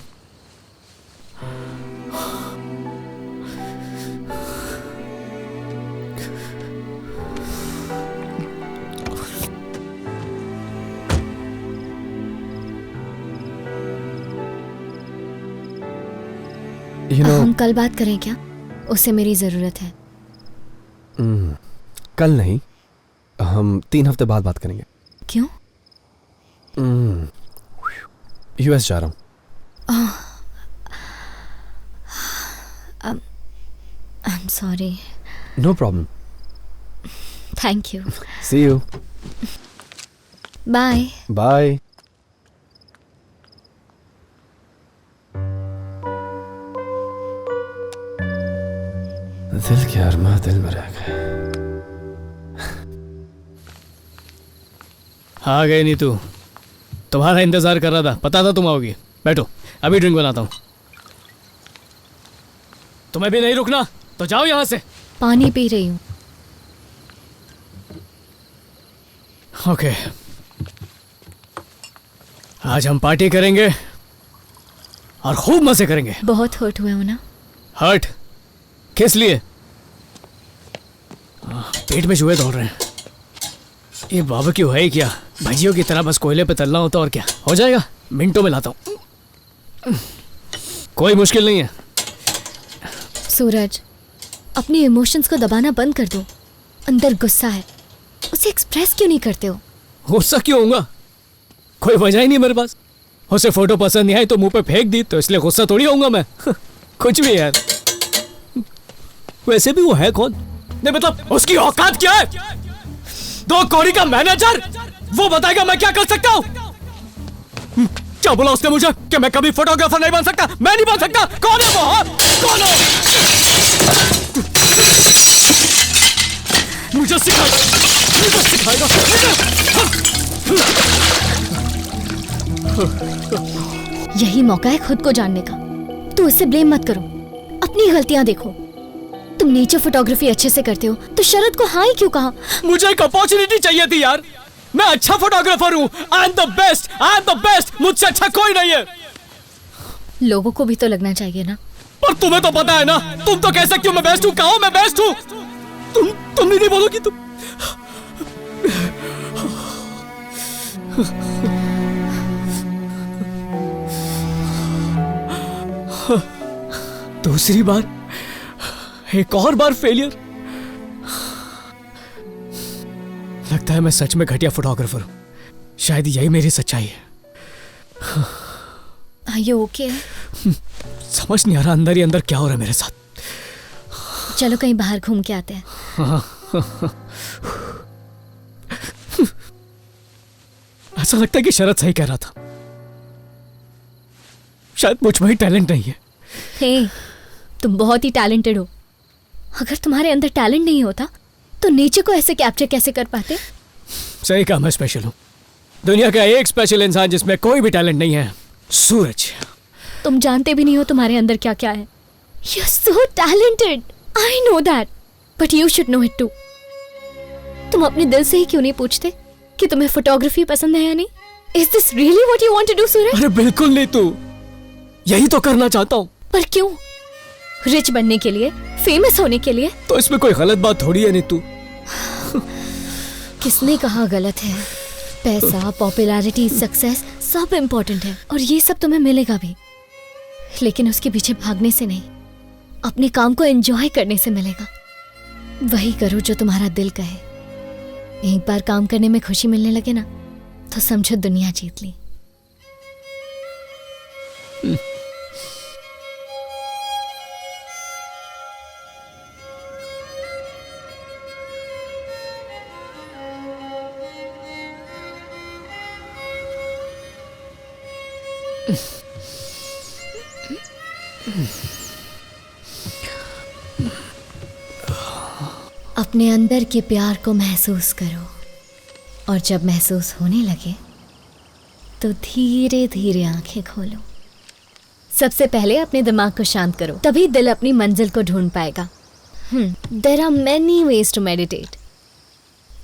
हम कल बात करें क्या? उसे मेरी जरूरत है। कल नहीं, हम 3 हफ्ते बाद बात करेंगे। क्यों? यूएस जा रहा हूँ। I am sorry. No problem. Thank you. See you. Bye. Bye. दिल के अरमा दिल में रह गए। आ गए नीतू, तुम्हारा इंतजार कर रहा था, पता था तुम आओगी। बैठो, अभी ड्रिंक बनाता हूँ। तुम्हें भी नहीं रुकना तो जाओ यहाँ से। पानी पी रही हूँ। ओके, आज हम पार्टी करेंगे और खूब मजे करेंगे। बहुत हर्ट हुए हो ना? हर्ट किस लिए? पेट में चूहे दौड़ रहे हैं। ये बारबेक्यू है क्या? भजियों की तरह बस कोयले पे तलना होता, और क्या हो जाएगा। मिनटों में लाता हूँ, कोई मुश्किल नहीं है। सूरज, अपने इमोशंस को दबाना बंद कर दो। अंदर गुस्सा है, उसे एक्सप्रेस क्यों नहीं करते हो? गुस्सा क्यों होगा? कोई वजह ही नहीं मेरे पास। उसे फोटो पसंद नहीं आई तो मुंह पे फेंक दी, तो इसलिए गुस्सा थोड़ी होऊंगा मैं। कुछ भी यार। वैसे भी वो है कौन? नहीं मतलब उसकी औकात क्या है? 2 कौड़ी का मैनेजर, वो बताएगा मैं क्या कर सकता हूँ। क्या बोला उसने मुझे कि मैं कभी फोटोग्राफर नहीं बन सकता? मैं नहीं बन सकता। कौन है वो? कौन है? मुझे सिखाएगा, मुझे सिखाएगा। यही मौका है खुद को जानने का। तो उससे ब्लेम मत करो, अपनी गलतियां देखो। तुम नेचर फोटोग्राफी अच्छे से करते हो तो शरद को हाँ ही क्यों कहा? मुझे एक अपॉर्चुनिटी चाहिए थी यार। मैं अच्छा फोटोग्राफर हूँ। I am the best, I am the best. मुझसे अच्छा कोई नहीं है। लोगों को भी तो लगना चाहिए ना। पर तुम्हें तो पता है ना, तुम तो कह सकती हो मैं बेस्ट हूँ। कहो मैं बेस्ट हूँ। तुम नहीं बोलोगी? तुम दूसरी बार, एक और बार फेलियर। लगता है मैं सच में घटिया फोटोग्राफर हूं। शायद यही मेरी सच्चाई है। Are you okay? समझ नहीं आ रहा अंदर ही अंदर क्या हो रहा है मेरे साथ। चलो कहीं बाहर घूम के आते हैं। ऐसा लगता है कि शरद सही कह रहा था, शायद मुझ में ही टैलेंट नहीं है। हे, तुम बहुत ही टैलेंटेड हो। अगर तुम्हारे अंदर टैलेंट नहीं होता तो नेचर को ऐसे कैप्चर कैसे कर पाते? सही कहा, मैं स्पेशल हूँ। दुनिया का एक स्पेशल इंसान जिसमें कोई भी टैलेंट नहीं है, सूरज। तुम जानते भी नहीं हो तुम्हारे अंदर क्या क्या है। You're so talented. I know that. But you should know it too. तुम अपने दिल से ही क्यों नहीं पूछते कि तुम्हें फोटोग्राफी पसंद है या नहीं? Is this really what you want to do, सूरज? अरे बिल्कुल नहीं, तू यही तो करना चाहता हूँ। पर क्यों? रिच बनने के लिए, फेमस होने के लिए? तो इसमें कोई गलत बात थोड़ी है नीतू। किसने कहा गलत है? पैसा, पॉपुलैरिटी, सक्सेस सब इम्पोर्टेंट है और ये सब तुम्हें मिलेगा भी, लेकिन उसके पीछे भागने से नहीं, अपने काम को एंजॉय करने से मिलेगा। वही करो जो तुम्हारा दिल कहे। एक बार काम करने में खुशी मिलने लगे ना तो समझो दुनिया जीत ली। अपने अंदर के प्यार को महसूस करो और जब महसूस होने लगे तो धीरे धीरे आंखें खोलो। सबसे पहले अपने दिमाग को शांत करो, तभी दिल अपनी मंजिल को ढूंढ पाएगा। There are many ways to meditate.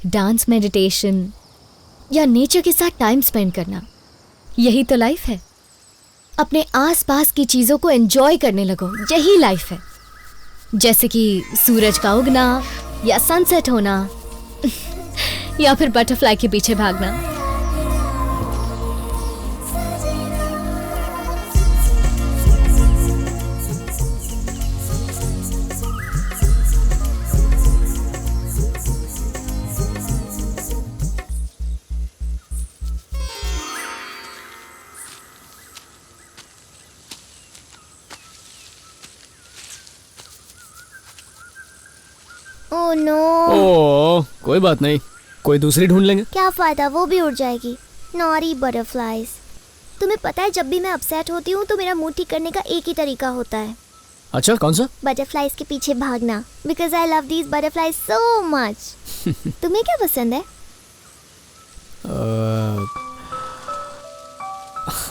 Dance meditation या नेचर के साथ टाइम स्पेंड करना, यही तो लाइफ है। अपने आसपास की चीज़ों को एंजॉय करने लगो, यही लाइफ है। जैसे कि सूरज का उगना या सनसेट होना या फिर बटरफ्लाई के पीछे भागना। Oh no. ओह, कोई बात नहीं, कोई दूसरी ढूंढ लेंगे। क्या फायदा, वो भी उड़ जाएगी। नॉरी बटरफ्लाइज। तुम्हें पता है जब भी मैं अपसेट होती हूँ तो मेरा मूड ठीक करने का एक ही तरीका होता है। अच्छा, कौन सा? बटरफ्लाइज के पीछे भागना। Because I love these butterflies so much. तुम्हें क्या पसंद है?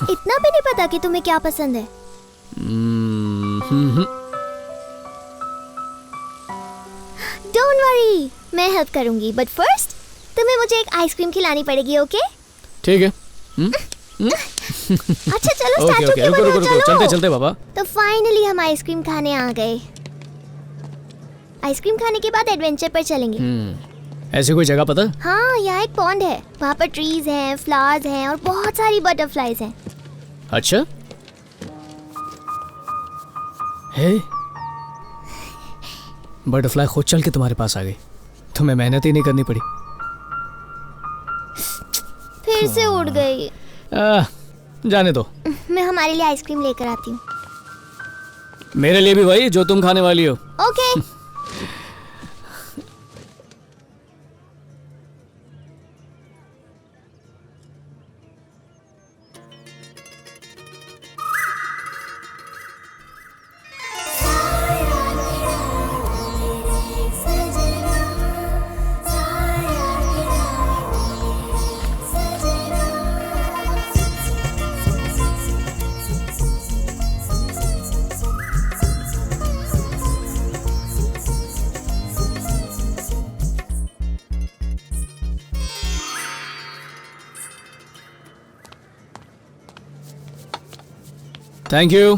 इतना भी नहीं पता कि तुम्हें क्या पसंद है? डोंट वरी, मैं हेल्प करूंगी, बट फर्स्ट तुम्हें मुझे एक आइसक्रीम खिलानी पड़ेगी, ओके? ठीक है। अच्छा चलो स्टैचू के रुको, चलो। चलते चलते बाबा। तो फाइनली हम आइसक्रीम खाने आ गए। आइसक्रीम खाने के बाद एडवेंचर पर चलेंगे। ऐसी कोई जगह पता? हाँ, यहाँ एक पॉन्ड है, वहाँ पर ट्रीज हैं, फ्लावर्स हैं और बहुत सारी बटरफ्लाइज हैं। अच्छा, हे बटरफ्लाई खुद चल के तुम्हारे पास आ गई, तुम्हें मेहनत ही नहीं करनी पड़ी। फिर से उड़ गई। जाने दो, मैं हमारे लिए आइसक्रीम लेकर आती हूँ। मेरे लिए भी वही जो तुम खाने वाली हो। ओके। Thank you.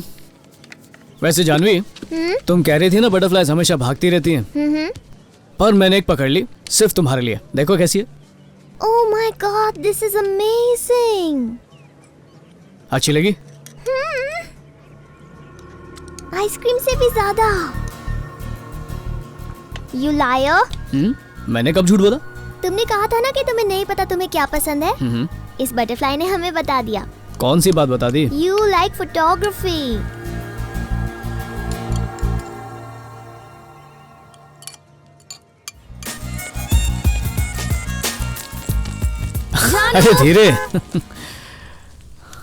वैसे जानवी, तुम कह रही थी ना बटरफ्लाइज हमेशा भागती रहती हैं। पर मैंने एक पकड़ ली सिर्फ तुम्हारे लिए, देखो कैसी है। Oh my god, this is amazing. अच्छी लगी? आइसक्रीम से भी ज्यादा। You liar. मैंने कब झूठ बोला? तुमने कहा था ना कि तुम्हें नहीं पता तुम्हें क्या पसंद है। इस बटरफ्लाई ने हमें बता दिया। कौन सी बात बता दी? You like photography. अरे धीरे।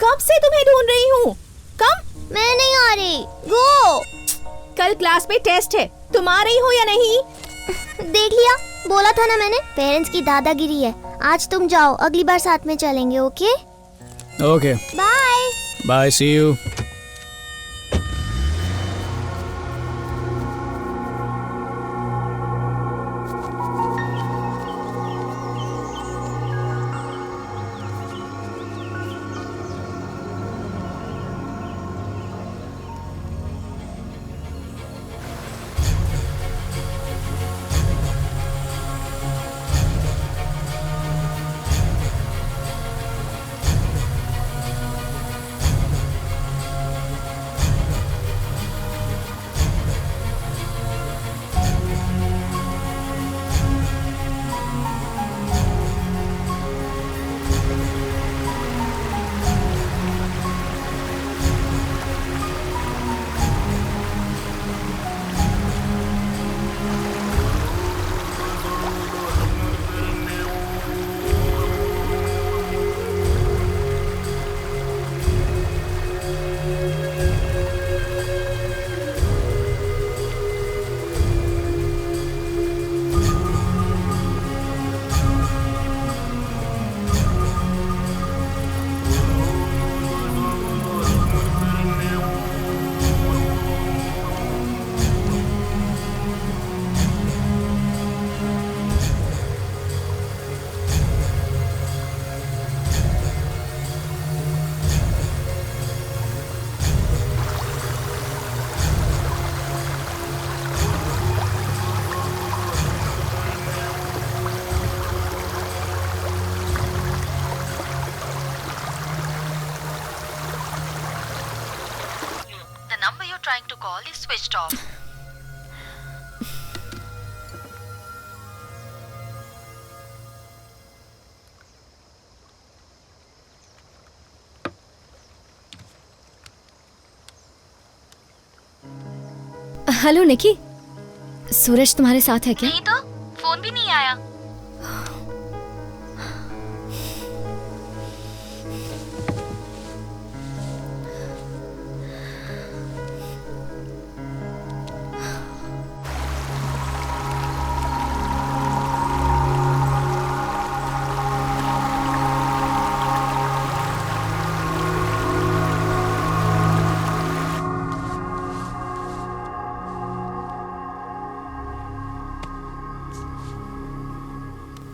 कब से तुम्हें ढूंढ रही हूँ। कम। मैं नहीं आ रही। गो। कल क्लास में टेस्ट है, तुम आ रही हो या नहीं? देख लिया, बोला था ना मैंने, पेरेंट्स की दादागिरी है। आज तुम जाओ, अगली बार साथ में चलेंगे। Okay okay, bye bye, see you. trying to call is switched off. Hello Nikki, Suraj तुम्हारे साथ है क्या? नहीं तो, फोन भी नहीं आया।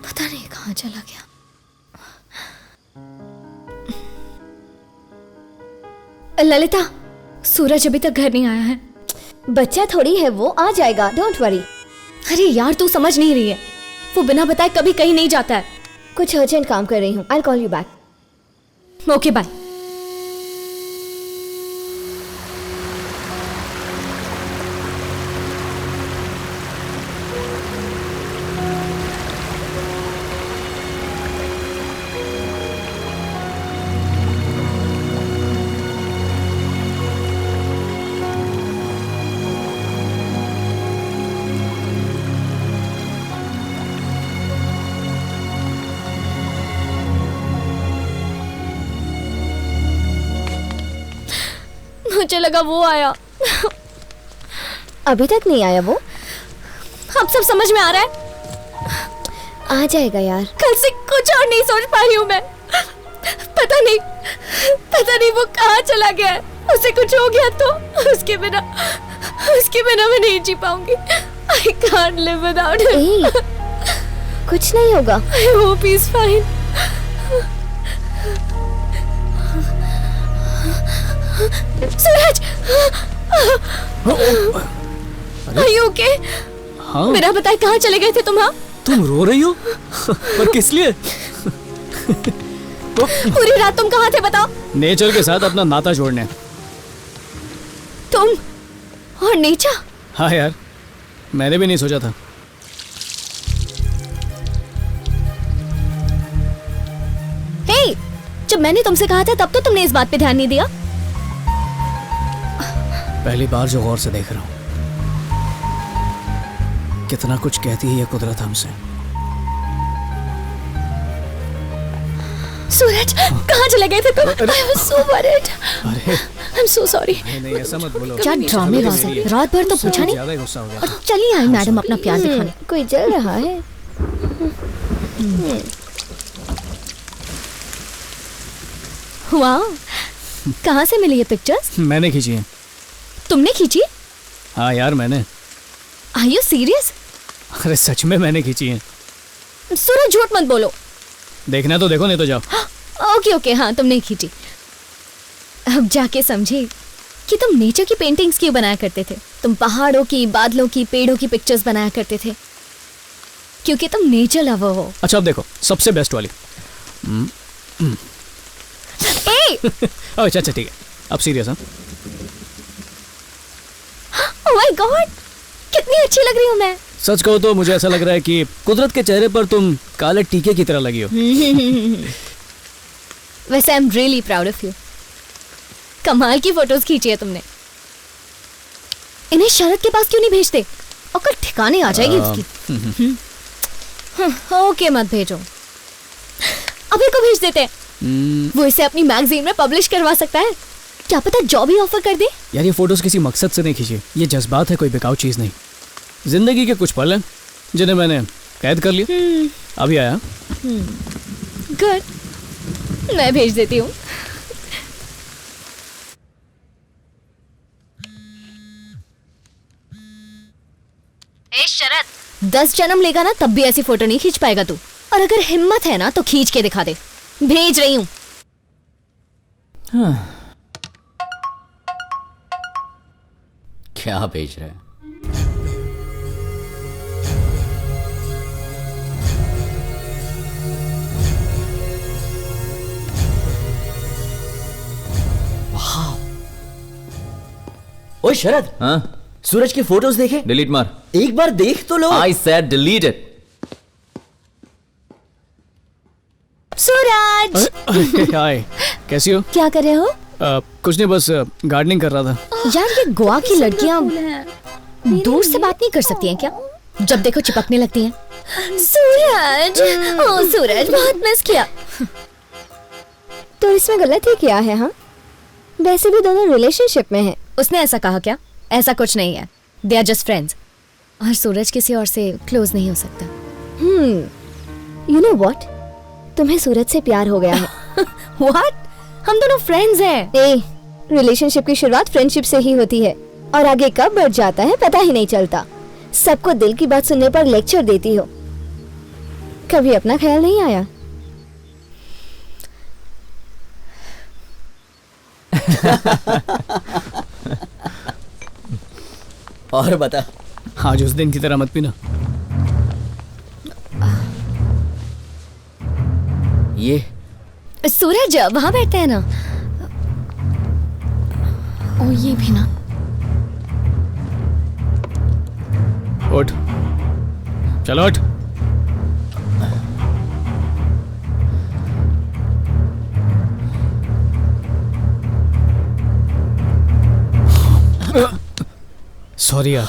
पता नहीं कहाँ चला गया। ललिता, सूरज अभी तक घर नहीं आया है। बच्चा थोड़ी है वो, आ जाएगा, डोंट वरी। अरे यार, तू समझ नहीं रही है, वो बिना बताए कभी कहीं नहीं जाता है। कुछ अर्जेंट काम कर रही हूँ, I will call you back. Okay bye. मुझे लगा वो आया। अभी तक नहीं आया वो? अब सब समझ में आ रहा है। आ जाएगा यार। कल से कुछ और नहीं सोच पा रही हूँ मैं। पता नहीं वो कहाँ चला गया है। उसे कुछ हो गया तो उसके बिना मैं नहीं जी पाऊंगी। I can't live without him। कुछ नहीं होगा। I hope he's fine। Suraj, Are you okay? हाँ? मेरा बताए कहाँ चले गए थे तुम? हाँ, तुम रो रही हो? पर किस लिए? पूरी रात तुम कहाँ थे बताओ? नेचर के साथ अपना नाता जोड़ने। तुम और नेचर? हाँ यार, मैंने भी नहीं सोचा था। हे, जब मैंने तुमसे कहा था तब तो तुमने इस बात पे ध्यान नहीं दिया। पहली बार जो गौर से देख रहा हूँ, कितना कुछ कहती है ये कुदरत हमसे। सूरज, कहाँ चले गए थे तुम? I was so worried. अरे I'm so sorry. नहीं, ऐसा मत बोलो। क्या ड्रामेबाज है, रात भर तो पूछा नहीं ज्यादा ही गुस्सा हो गया। और चली आई मैडम अपना प्यार दिखाने। कोई जल रहा है। वाह, कहाँ से मिली ये पिक्चर्स? मैंने खींची है। तुमने खींची? हाँ यार मैंने। Are you serious? अरे सच में मैंने खींची है। सूरज झूठ मत बोलो। देखना तो देखो, नहीं तो जाओ। ओके ओके, हाँ तुमने खींची। अब जाके समझे कि तुम नेचर की पेंटिंग्स क्यों बनाया करते थे। तुम पहाड़ों की, बादलों की, पेड़ों की पिक्चर्स बनाया करते थे क्योंकि तुम नेचर लवर हो। अच्छा अब देखो सबसे बेस्ट वाली। अच्छा अच्छा ठीक है, अब सीरियस। हाँ ओह माय गॉड, कितनी अच्छी लग रही हूँ मैं। सच कहो तो मुझे ऐसा लग रहा है कि कुदरत के चेहरे पर तुम काले टीके की तरह लगी हो। वैसे I am really proud of you. कमाल की फोटोज खींची है तुमने। इन्हें शरद के पास क्यों नहीं भेजते? और ठिकाने आ जाएगी उसकी। ओके मत भेजो, अभी को भेज देते हैं। वो इसे अपनी मैगजीन में पब्लिश करवा सकता है, क्या पता जॉब ही ऑफर कर दे। यार ये फोटोज किसी मकसद से नहीं खींची, ये जज्बात है, कोई बेकार चीज नहीं। जिंदगी के कुछ पल हैं जिन्हें मैंने कैद कर लिया। अभी आया। गुड, मैं भेज देती हूँ। शरद, 10 जन्म लेगा ना तब भी ऐसी फोटो नहीं खींच पाएगा तू। और अगर हिम्मत है ना तो खींच के दिखा दे। भेज रही हूँ। क्या भेज रहे हैं? ओए शरद, हाँ सूरज की फोटोज देखे? डिलीट मार। एक बार देख तो लो। I said delete it. Suraj hi, कैसी हो? क्या कर रहे हो? कुछ नहीं, बस गार्डनिंग कर रहा था। यार ये गोवा की लड़कियां दूर से बात नहीं कर सकती हैं क्या? जब देखो चिपकने लगती हैं। सूरज, ओ सूरज, बहुत मिस किया। तो इसमें गलती क्या है? हाँ, वैसे भी दोनों रिलेशनशिप में हैं। उसने ऐसा कहा क्या? ऐसा कुछ नहीं है, दे आर जस्ट फ्रेंड्स। और सूरज किसी और से क्लोज नहीं हो सकता। यू नो व्हाट, तुम्हें सूरज से प्यार हो गया है। व्हाट? हम दोनों फ्रेंड्स हैं। रिलेशनशिप की शुरुआत फ्रेंडशिप से ही होती है और आगे कब बढ़ जाता है पता ही नहीं चलता। सबको दिल की बात सुनने पर लेक्चर देती हो, कभी अपना ख्याल नहीं आया? और बता। आज उस दिन की तरह मत पीना। ये सूरज वहां बैठते हैं ना। ओ ये भी ना। उठ, चलो उठ। सॉरी यार,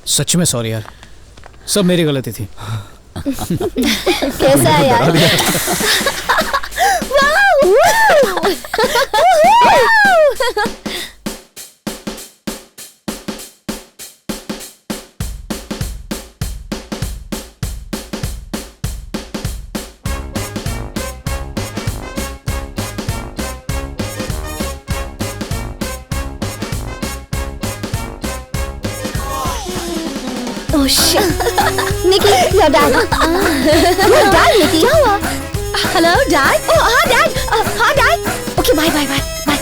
सच में सॉरी यार, सब मेरी गलती थी। कैसा है यार? Oh shit! Nikki, your dad. Your dad, Nikki. क्या हुआ? Hello, Dad. Oh, हाँ Dad. हाँ Dad. Okay, bye, bye, bye, bye.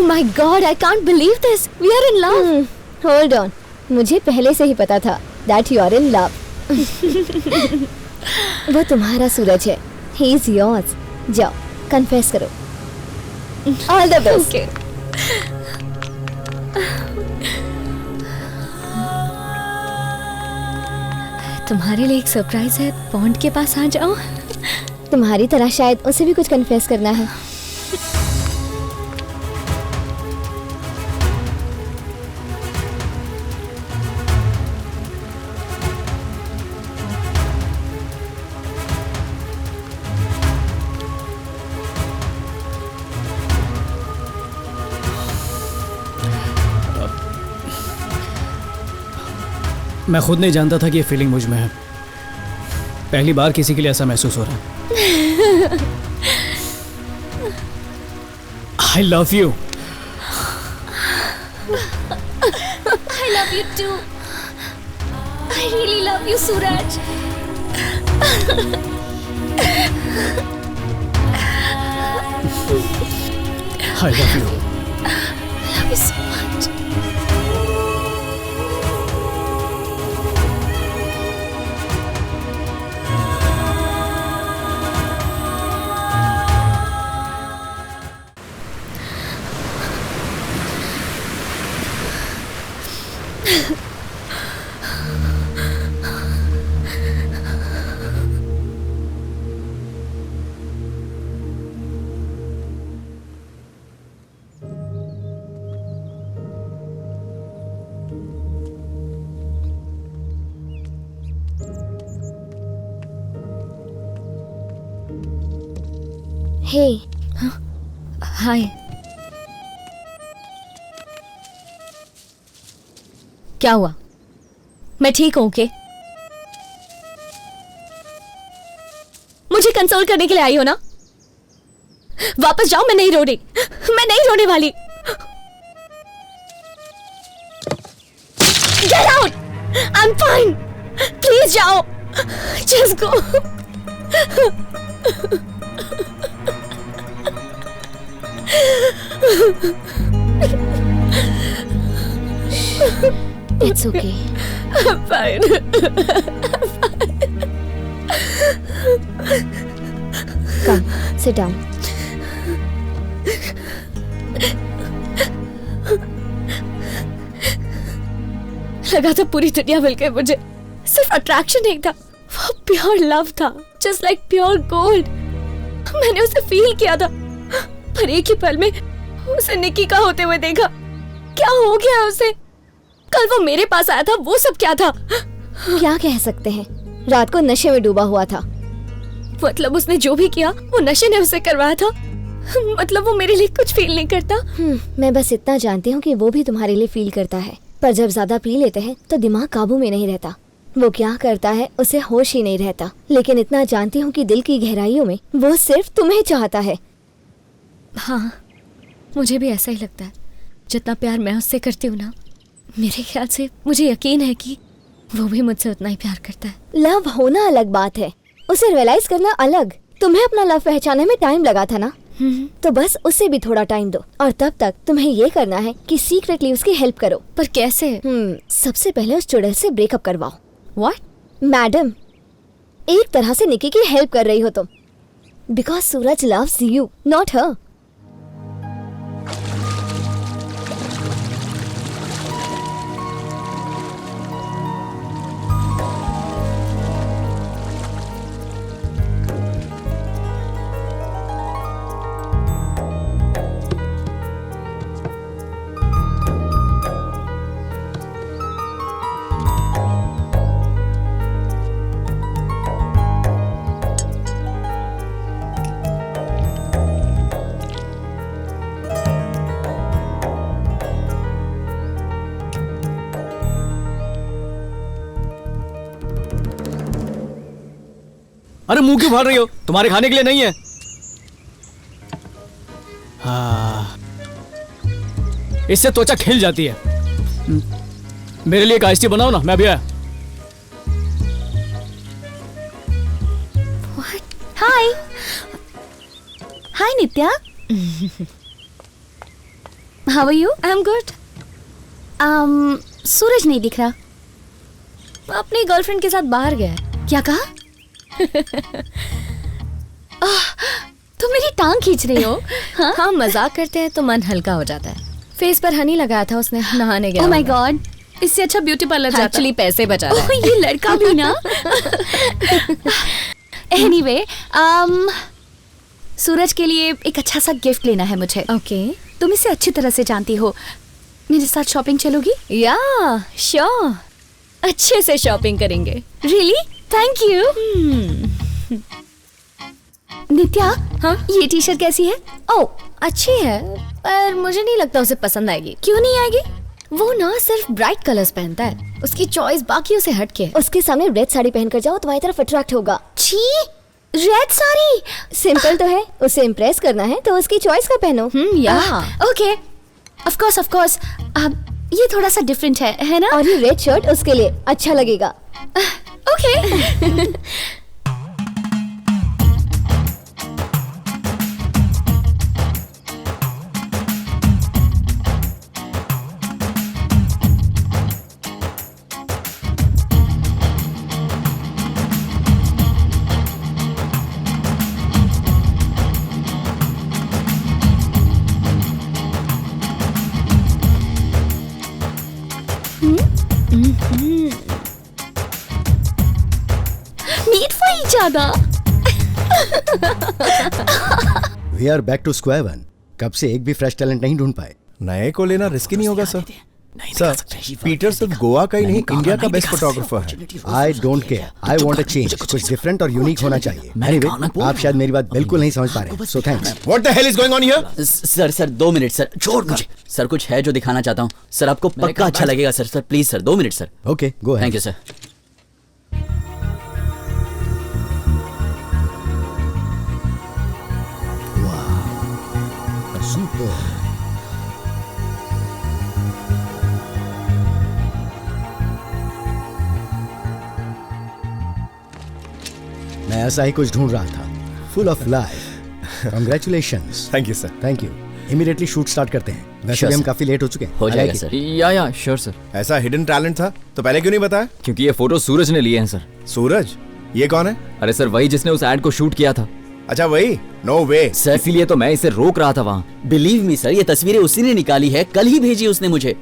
Oh my God, I can't believe this. We are in love. Hold on. मुझे पहले से ही पता था that you are in love. वो तुम्हारा सूरज है. He is yours. जाओ, confess करो. All the best. Okay. तुम्हारे लिए एक सरप्राइज है. पॉन्ड के पास आ जाओ. तुम्हारी तरह शायद उसे भी कुछ confess करना है. मैं खुद नहीं जानता था कि ये फीलिंग मुझ में है. पहली बार किसी के लिए ऐसा महसूस हो रहा है. I love you. I love you too. I really love you, Suraj. I love you. I love you so much. Hey. Hi. क्या हुआ? मैं ठीक हूं के? मुझे कंसोल करने के लिए आई हो ना? वापस जाओ. मैं नहीं रो रही. मैं नहीं रोने वाली. Get out! I'm fine. Please जाओ. Just go. It's okay. I'm fine. Come, sit down. लगा था पूरी दुनिया मिल गई मुझे. सिर्फ अट्रैक्शन नहीं था, वो प्योर लव था. Just like pure gold. मैंने उसे फील किया था, पर एक ही पल में उसे निकी का होते हुए देखा. क्या हो गया उसे? कल वो मेरे पास आया था, वो सब क्या था? क्या कह सकते हैं, रात को नशे में डूबा हुआ था. मतलब उसने जो भी किया वो नशे ने उसे करवाया था. मतलब वो मेरे लिए कुछ फील नहीं करता. मैं बस इतना जानती हूँ कि वो भी तुम्हारे लिए फील करता है, पर जब ज्यादा पी लेते हैं तो दिमाग काबू में नहीं रहता. वो क्या करता है उसे होश ही नहीं रहता. लेकिन इतना जानती हूँ कि दिल की गहराइयों में वो सिर्फ तुम्हें चाहता है. हाँ, मुझे भी ऐसा ही लगता है. जितना प्यार मैं उससे करती हूँ ना, मेरे ख्याल से मुझे यकीन है कि वो भी मुझसे उतना ही प्यार करता है. लव होना अलग बात है, उसे रियलाइज करना अलग. तुम्हें अपना लव पहचानने में टाइम लगा था ना, तो बस उसे भी थोड़ा टाइम दो. और तब तक तुम्हें ये करना है कि सीक्रेटली उसकी हेल्प करो. पर कैसे? सबसे पहले उस चुड़ैल से ब्रेकअप करवाओ. व्हाट? मैडम, एक तरह से निकी की हेल्प कर रही हो तुम. Because Suraj loves you, not her. अरे मुंह क्यों फाड़ रही हो? तुम्हारे खाने के लिए नहीं है. हाँ, इससे त्वचा खिल जाती है. मेरे लिए एक आइस टी बनाओ ना, मैं भी आया. Hi. Hi Nitya. How are you? I am good. Suraj नहीं दिख रहा। अपनी गर्लफ्रेंड के साथ बाहर गया है। क्या कहा? तुम मेरी टांग खींच रही हो? हाँ, मजाक करते हैं तो मन हल्का हो जाता है। फेस पर हनी लगाया था उसने, नहाने गया। ओह माय गॉड, इससे अच्छा ब्यूटी पार्लर जाता। एक्चुअली पैसे बचा रहा है। ये लड़का भी ना। एनीवे, सूरज के लिए एक अच्छा सा गिफ्ट लेना है मुझे। ओके। तुम इसे अच्छी तरह से जानती हो। मेरे साथ शॉपिंग चलोगी? या श्योर, अच्छे से शॉपिंग करेंगे। रियली? Thank you. नित्या, हाँ? ये टी शर्ट कैसी है? ओह, अच्छी है, पर मुझे नहीं लगता उसे पसंद आएगी। क्यों नहीं आएगी? वो ना सिर्फ ब्राइट कलर्स पहनता है, उसकी चॉइस बाकियों से हटके है। उसके सामने रेड साड़ी पहनकर जाओ, तुम्हारी तरफ अट्रैक्ट होगा। छी, रेड साड़ी? सिंपल तो है, उसे इम्प्रेस करना है तो उसकी चॉइस का पहनो। या ओके, ऑफ कोर्स। अब ये थोड़ा सा डिफरेंट है ना? और ये रेड शर्ट उसके लिए अच्छा लगेगा। Okay. Meet for each other. We are back to square one. कब से एक भी फ्रेश टैलेंट नहीं ढूंढ पाए। नए को लेना रिस्की नहीं होगा सर? सर, पीटर सिर्फ गोवा का ही नहीं, इंडिया का बेस्ट फोटोग्राफर है। I don't care, I want a change. कुछ डिफरेंट और यूनिक होना चाहिए। एनीवे, आप शायद मेरी बात बिल्कुल नहीं समझ पा रहे, so thanks. What the hell is going on here? Sir 2 minute sir, छोड़ मुझे। सर कुछ है जो दिखाना चाहता हूँ सर, आपको पक्का अच्छा लगेगा sir please sir 2 minute sir. Okay, go ahead. Thank you sir. Super. मैं ऐसा ही कुछ ढूंढ रहा था, full of life. Congratulations. Thank you sir. Thank you. Immediately shoot start करते हैं। वैसे भी हम काफी लेट हो चुके हैं। हो जाएगा सर। या श्योर सर। ऐसा हिडन टैलेंट था तो पहले क्यों नहीं बताया? क्योंकि ये फोटो सूरज ने लिए हैं सर। सूरज? ये कौन है? अरे सर वही जिसने उस एड को शूट किया था। अच्छा वही? नो वे सर, इसीलिए तो मैं इसे रोक रहा था वहाँ। बिलीव मी सर, ये तस्वीरें उसी ने निकाली है, कल ही भेजी उसने मुझे।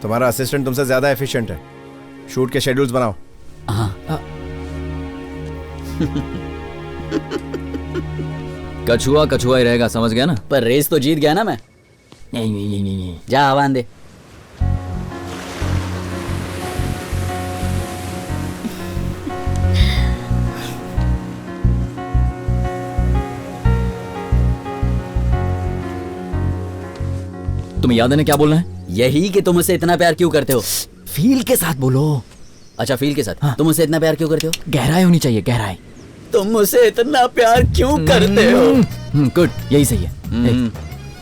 तुम्हारा असिस्टेंट तुमसे ज्यादा एफिशिएंट है। शूट के शेड्यूल्स बनाओ। हाँ। कछुआ ही रहेगा, समझ गया ना? पर रेस तो जीत गया ना मैं। नहीं। जा आवाज दे। तुम्हें याद है ना क्या बोलना है? यही कि तुम उसे इतना प्यार क्यों करते हो। फील के साथ बोलो। अच्छा फील के साथ। हाँ। तुम उसे इतना प्यार क्यों करते हो? गहराई होनी चाहिए, गहराई। तुम उसे इतना प्यार क्यों करते हो? गुड, यही सही है।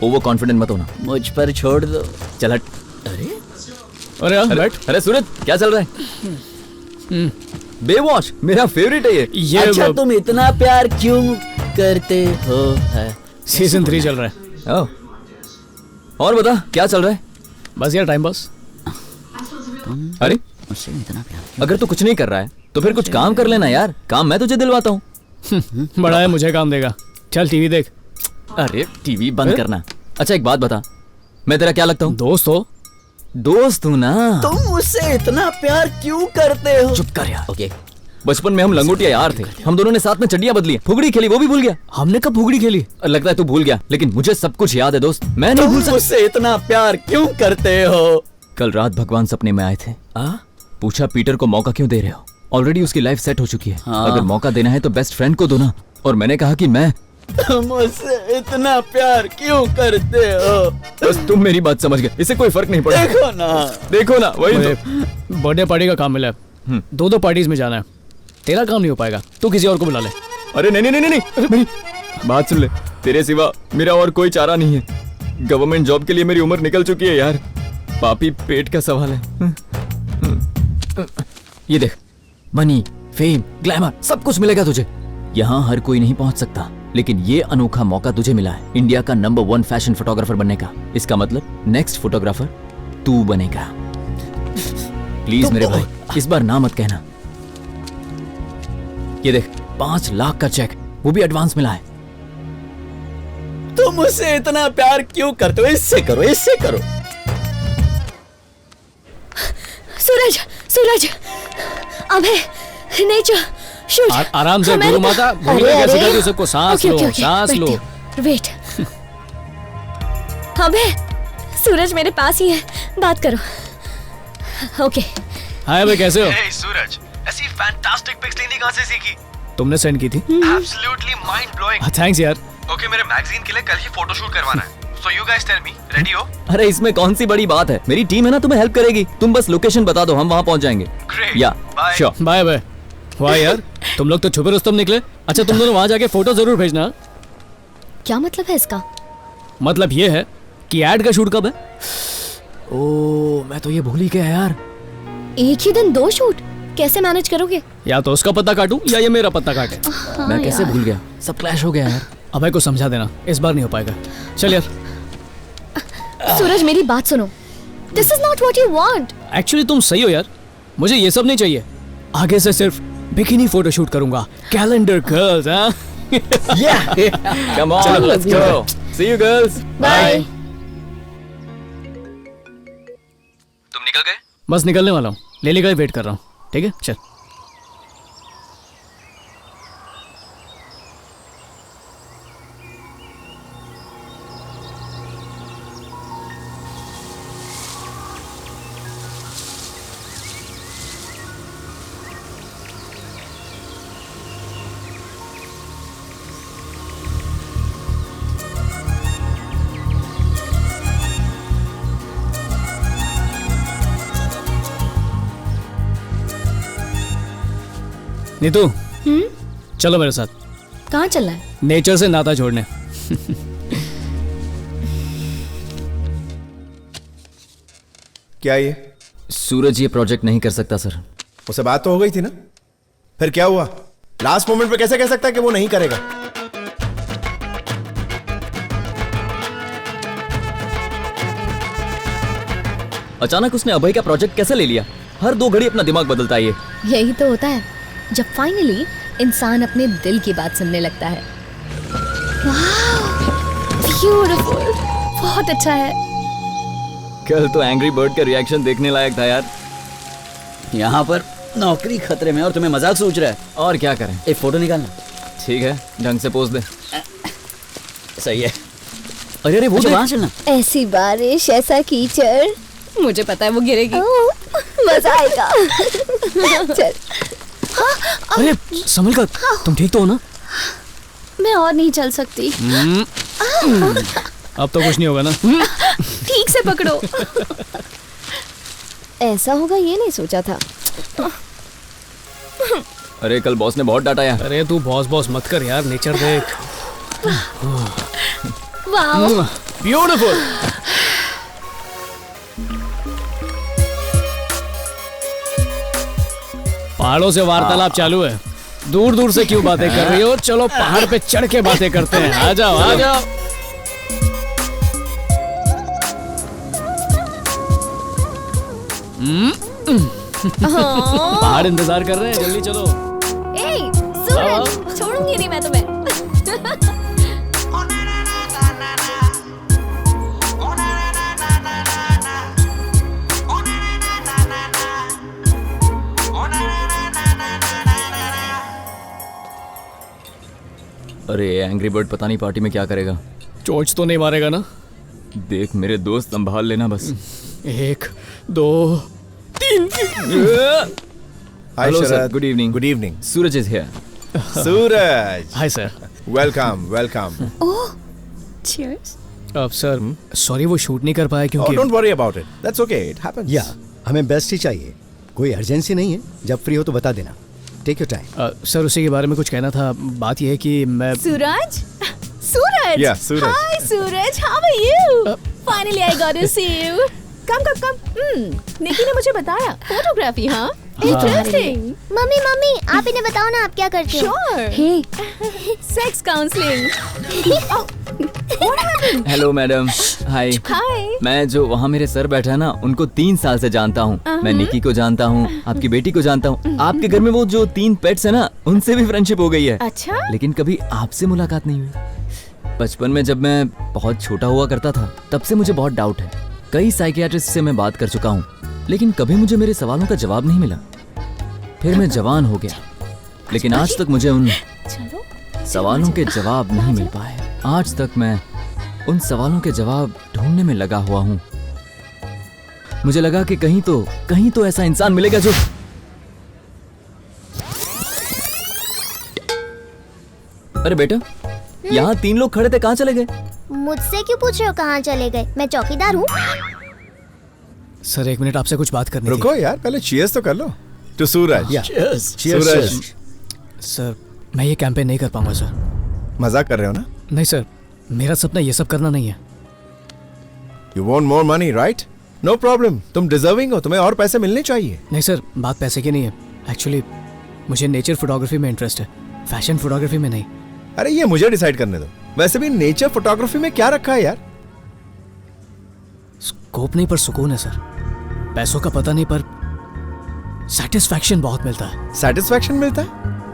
ओवर कॉन्फिडेंट मत होना। मुझ पर छोड़ दो। चल हट। अरे बैठ। अरे सूरज क्या चल रहा है? बेवॉच मेरा फेवरेट है ये। अच्छा तुम इतना प्यार क्यों करते हो? सीजन 3 चल रहा है। और बता क्या चल रहा है? बस यार टाइम पास। अरे अगर तू कुछ नहीं कर रहा है तो फिर कुछ काम कर लेना यार। काम मैं तुझे दिलवाता हूँ। बड़ा है, मुझे काम देगा। चल टीवी देख। अरे टीवी बंद करना। अच्छा एक बात बता, मैं तेरा क्या लगता हूँ? दोस्त हो। दोस्त हूँ ना। तुम मुझसे इतना प्यार क्यों करते हो? चुप कर यार। ओके, बचपन में हम लंगोटिया यार थे। हम दोनों ने साथ में चड्डियां बदली, फुगड़ी खेली, वो भी भूल गया। हमने कब फुगड़ी खेली? लगता है तू भूल गया, लेकिन मुझे सब कुछ याद है दोस्त। मैं नहीं भूल सकता। मुझसे इतना प्यार क्यों करते हो? कल रात भगवान सपने में आए थे। पूछा पीटर को मौका क्यों दे रहे हो? ऑलरेडी उसकी लाइफ सेट हो चुकी है। अगर मौका देना है तो बेस्ट फ्रेंड को दो ना। और मैंने कहा कि मैं मुझसे इतना प्यार क्यों करते हो? बस तुम मेरी बात समझ गए, इससे कोई फर्क नहीं पड़ा। देखो ना वही तो। बर्थडे पार्टी का काम मिला है। 2 पार्टीज में जाना है। तेरा काम नहीं हो पाएगा, तू किसी और को बुला ले। अरे नहीं, बात सुन ले। तेरे सिवा मेरा और कोई चारा नहीं है। गवर्नमेंट जॉब के लिए मेरी उम्र निकल चुकी है यार। पापी पेट का सवाल है। ये देख, मनी, फेम, ग्लैमर सब कुछ मिलेगा तुझे। यहाँ हर कोई नहीं पहुंच सकता। लेकिन ये अनोखा मौका तुझे मिला है इंडिया का नंबर 1 फैशन फोटोग्राफर बनने का। इसका मतलब नेक्स्ट फोटोग्राफर तू बनेगा। प्लीज मेरे भाई, इस बार ना मत कहना। ये देख, 5 लाख का चेक, वो भी एडवांस मिला है। तुम मुझसे इतना प्यार क्यों करते हो? इससे करो, इससे करो। सूरज, सूरज, अबे, नेचर, शूट। आराम से गुरु माता, भूल गए कैसे कहती सबको, सांस लो, सांस लो। वेट। अबे, सूरज मेरे पास ही है, बात करो। ओके। हाय भाई, कैसे हो? Hey, सूरज, ऐसी फैंटास्टिक पिक्स लेनी कहाँ से सीखी? तुमने सेंड की थी? Absolutely mind blowing. थैंक्स यार। ओके, मेरे मैगजीन के लिए कल ही फोटोशूट करवाना है। So you guys tell me, ready हो? अरे इसमें कौन सी बड़ी बात है, मेरी टीम है ना, तुम्हें हेल्प करेगी। तुम बस लोकेशन बता दो, हम वहाँ पहुँच जाएंगे। Great. या श्योर। Bye bye. वाह यार, तुम लोग तो छुपे रुस्तम निकले। अच्छा, तुम दोनों वहाँ जाके फोटो जरूर भेजना। क्या मतलब है इसका? मतलब ये है कि एड का शूट कब है? ओह, मैं तो ये भूल ही गया यार। एक ही दिन 2 शूट कैसे मैनेज करोगे? या तो उसका पत्ता काटूं या ये मेरा पत्ता काटे। मैं कैसे भूल गया, सब क्लैश हो गया यार। अभय को समझा देना, इस बार नहीं हो पाएगा। चल यार। सूरज, मेरी बात सुनो। This is not what you want. Actually तुम सही हो यार, मुझे ये सब नहीं चाहिए। आगे से सिर्फ बिकिनी फोटो शूट करूंगा। कैलेंडर गर्ल्स, हाँ? Come on, let's go. See you girls. Bye. तुम निकल गए? बस निकलने वाला हूँ, लेली का वेट कर रहा हूँ। ठीक है, चल। नीतू, चलो मेरे साथ। कहाँ चलना है? नेचर से नाता जोड़ने। क्या ये? सूरज ये प्रोजेक्ट नहीं कर सकता सर। उससे बात तो हो गई थी ना, फिर क्या हुआ? लास्ट मोमेंट पे कैसे कह सकता है कि वो नहीं करेगा? अचानक उसने अभय का प्रोजेक्ट कैसे ले लिया? हर 2 घड़ी अपना दिमाग बदलता है ये। यही तो होता है जब फाइनली इंसान अपने दिल की बात सुनने लगता है। ब्यूटीफुल, बहुत अच्छा है। कल तो एंग्री बर्ड का रिएक्शन देखने लायक था यार। यहाँ पर नौकरी खतरे में और तुम्हें मजाक सोच रहा है। और क्या करें, एक फोटो निकालना। ठीक है, ढंग से पोज दे। सही है। अरे अरे वो वहाँ चलना। ऐसी बारिश, ऐसा कीचड़, मुझे पता है वो गिरेगी। मजा आएगा। चल। अरे संभल कर, तुम ठीक तो हो ना? मैं और नहीं चल सकती। अब तो कुछ नहीं होगा ना? ठीक से पकड़ो। ऐसा होगा ये नहीं सोचा था। अरे कल बॉस ने बहुत डांटा यार। अरे तू बॉस मत कर यार, नेचर देख। Wow, beautiful. पहाड़ों से वार्तालाप चालू है। दूर दूर से क्यों बातें कर रही हो? चलो पहाड़ पे चढ़ के बातें करते हैं। आ जाओ, आ जाओ। पहाड़ इंतजार कर रहे हैं, जल्दी चलो। ए, सूरज, छोड़ूंगी नहीं मैं तुम्हें। अरे एंग्री बर्ड पता नहीं पार्टी में क्या करेगा। चोच तो नहीं मारेगा ना? देख मेरे दोस्त, संभाल लेना बस। 1 2 3। Hi Sharad, good evening. Good evening. Suraj is here. Suraj, hi sir. Welcome welcome. Oh, cheers. अब सर सॉरी वो शूट नहीं कर पाया क्योंकि don't worry about it, that's okay, it happens. या हमें बेस्ट ही चाहिए, कोई अर्जेंसी नहीं है। जब फ्री हो तो बता देना, टेक योर टाइम। सर उसी के बारे में कुछ कहना था। बात यह है कि मैं सूरज, सूरज, Yeah, Suraj. Hi, Suraj. How are you? Finally, I got to see you. कम। निकी ने मुझे बताया फोटोग्राफी। हाँ, इंटरेस्टिंग। मम्मी मम्मी आप इन्हें बताओ ना आप क्या करते हो? Sure. Hey sex counselling. Hello madam. Hi. मैं जो वहाँ मेरे सर बैठा है ना, उनको 3 साल से जानता हूँ। मैं निकी को जानता हूँ, आपकी बेटी को जानता हूँ। आपके घर में वो जो 3 पेट्स है ना, उनसे भी फ्रेंडशिप हो गई है। अच्छा। लेकिन कभी आपसे मुलाकात नहीं हुई। बचपन में जब मैं बहुत छोटा हुआ करता था, तब से मुझे बहुत डाउट है। कई साइकियाट्रिस्ट से मैं बात कर चुका हूँ, लेकिन कभी मुझे मेरे सवालों का जवाब नहीं मिला। फिर मैं जवान हो गया, लेकिन आज तक मुझे उन सवालों के जवाब नहीं मिल पाए। आज तक मैं उन सवालों के जवाब ढूंढने में लगा हुआ हूँ। मुझे लगा कि कहीं तो ऐसा इंसान मिलेगा जो अरे बेटा, यहाँ 3 लोग खड़े थे, कहाँ चले गए? मुझसे क्यों पूछ रहे हो कहाँ चले गए? मैं चौकीदार हूँ। सर 1 मिनट आपसे कुछ बात करनी रुको यार, पहले चीयर्स तो कर लो। To Suraj. सूरज। सर मैं ये कैंपेन नहीं कर पाऊंगा सर। मजाक कर रहे हो ना? नहीं सर, मेरा सपना ये सब करना नहीं है। You want more money right? No problem, तुम डिजर्विंग हो, तुम्हें और पैसे मिलने चाहिए। नहीं सर, बात पैसे की नहीं है। एक्चुअली मुझे नेचर फोटोग्राफी में इंटरेस्ट है, फैशन फोटोग्राफी में नहीं। अरे ये मुझे डिसाइड करने दो। वैसे भी नेचर फोटोग्राफी में क्या रखा है यार? स्कोप नहीं पर सुकून है सर। पैसों का पता नहीं पर सेटिस्फैक्शन बहुत मिलता है। सेटिस्फैक्शन मिलता है?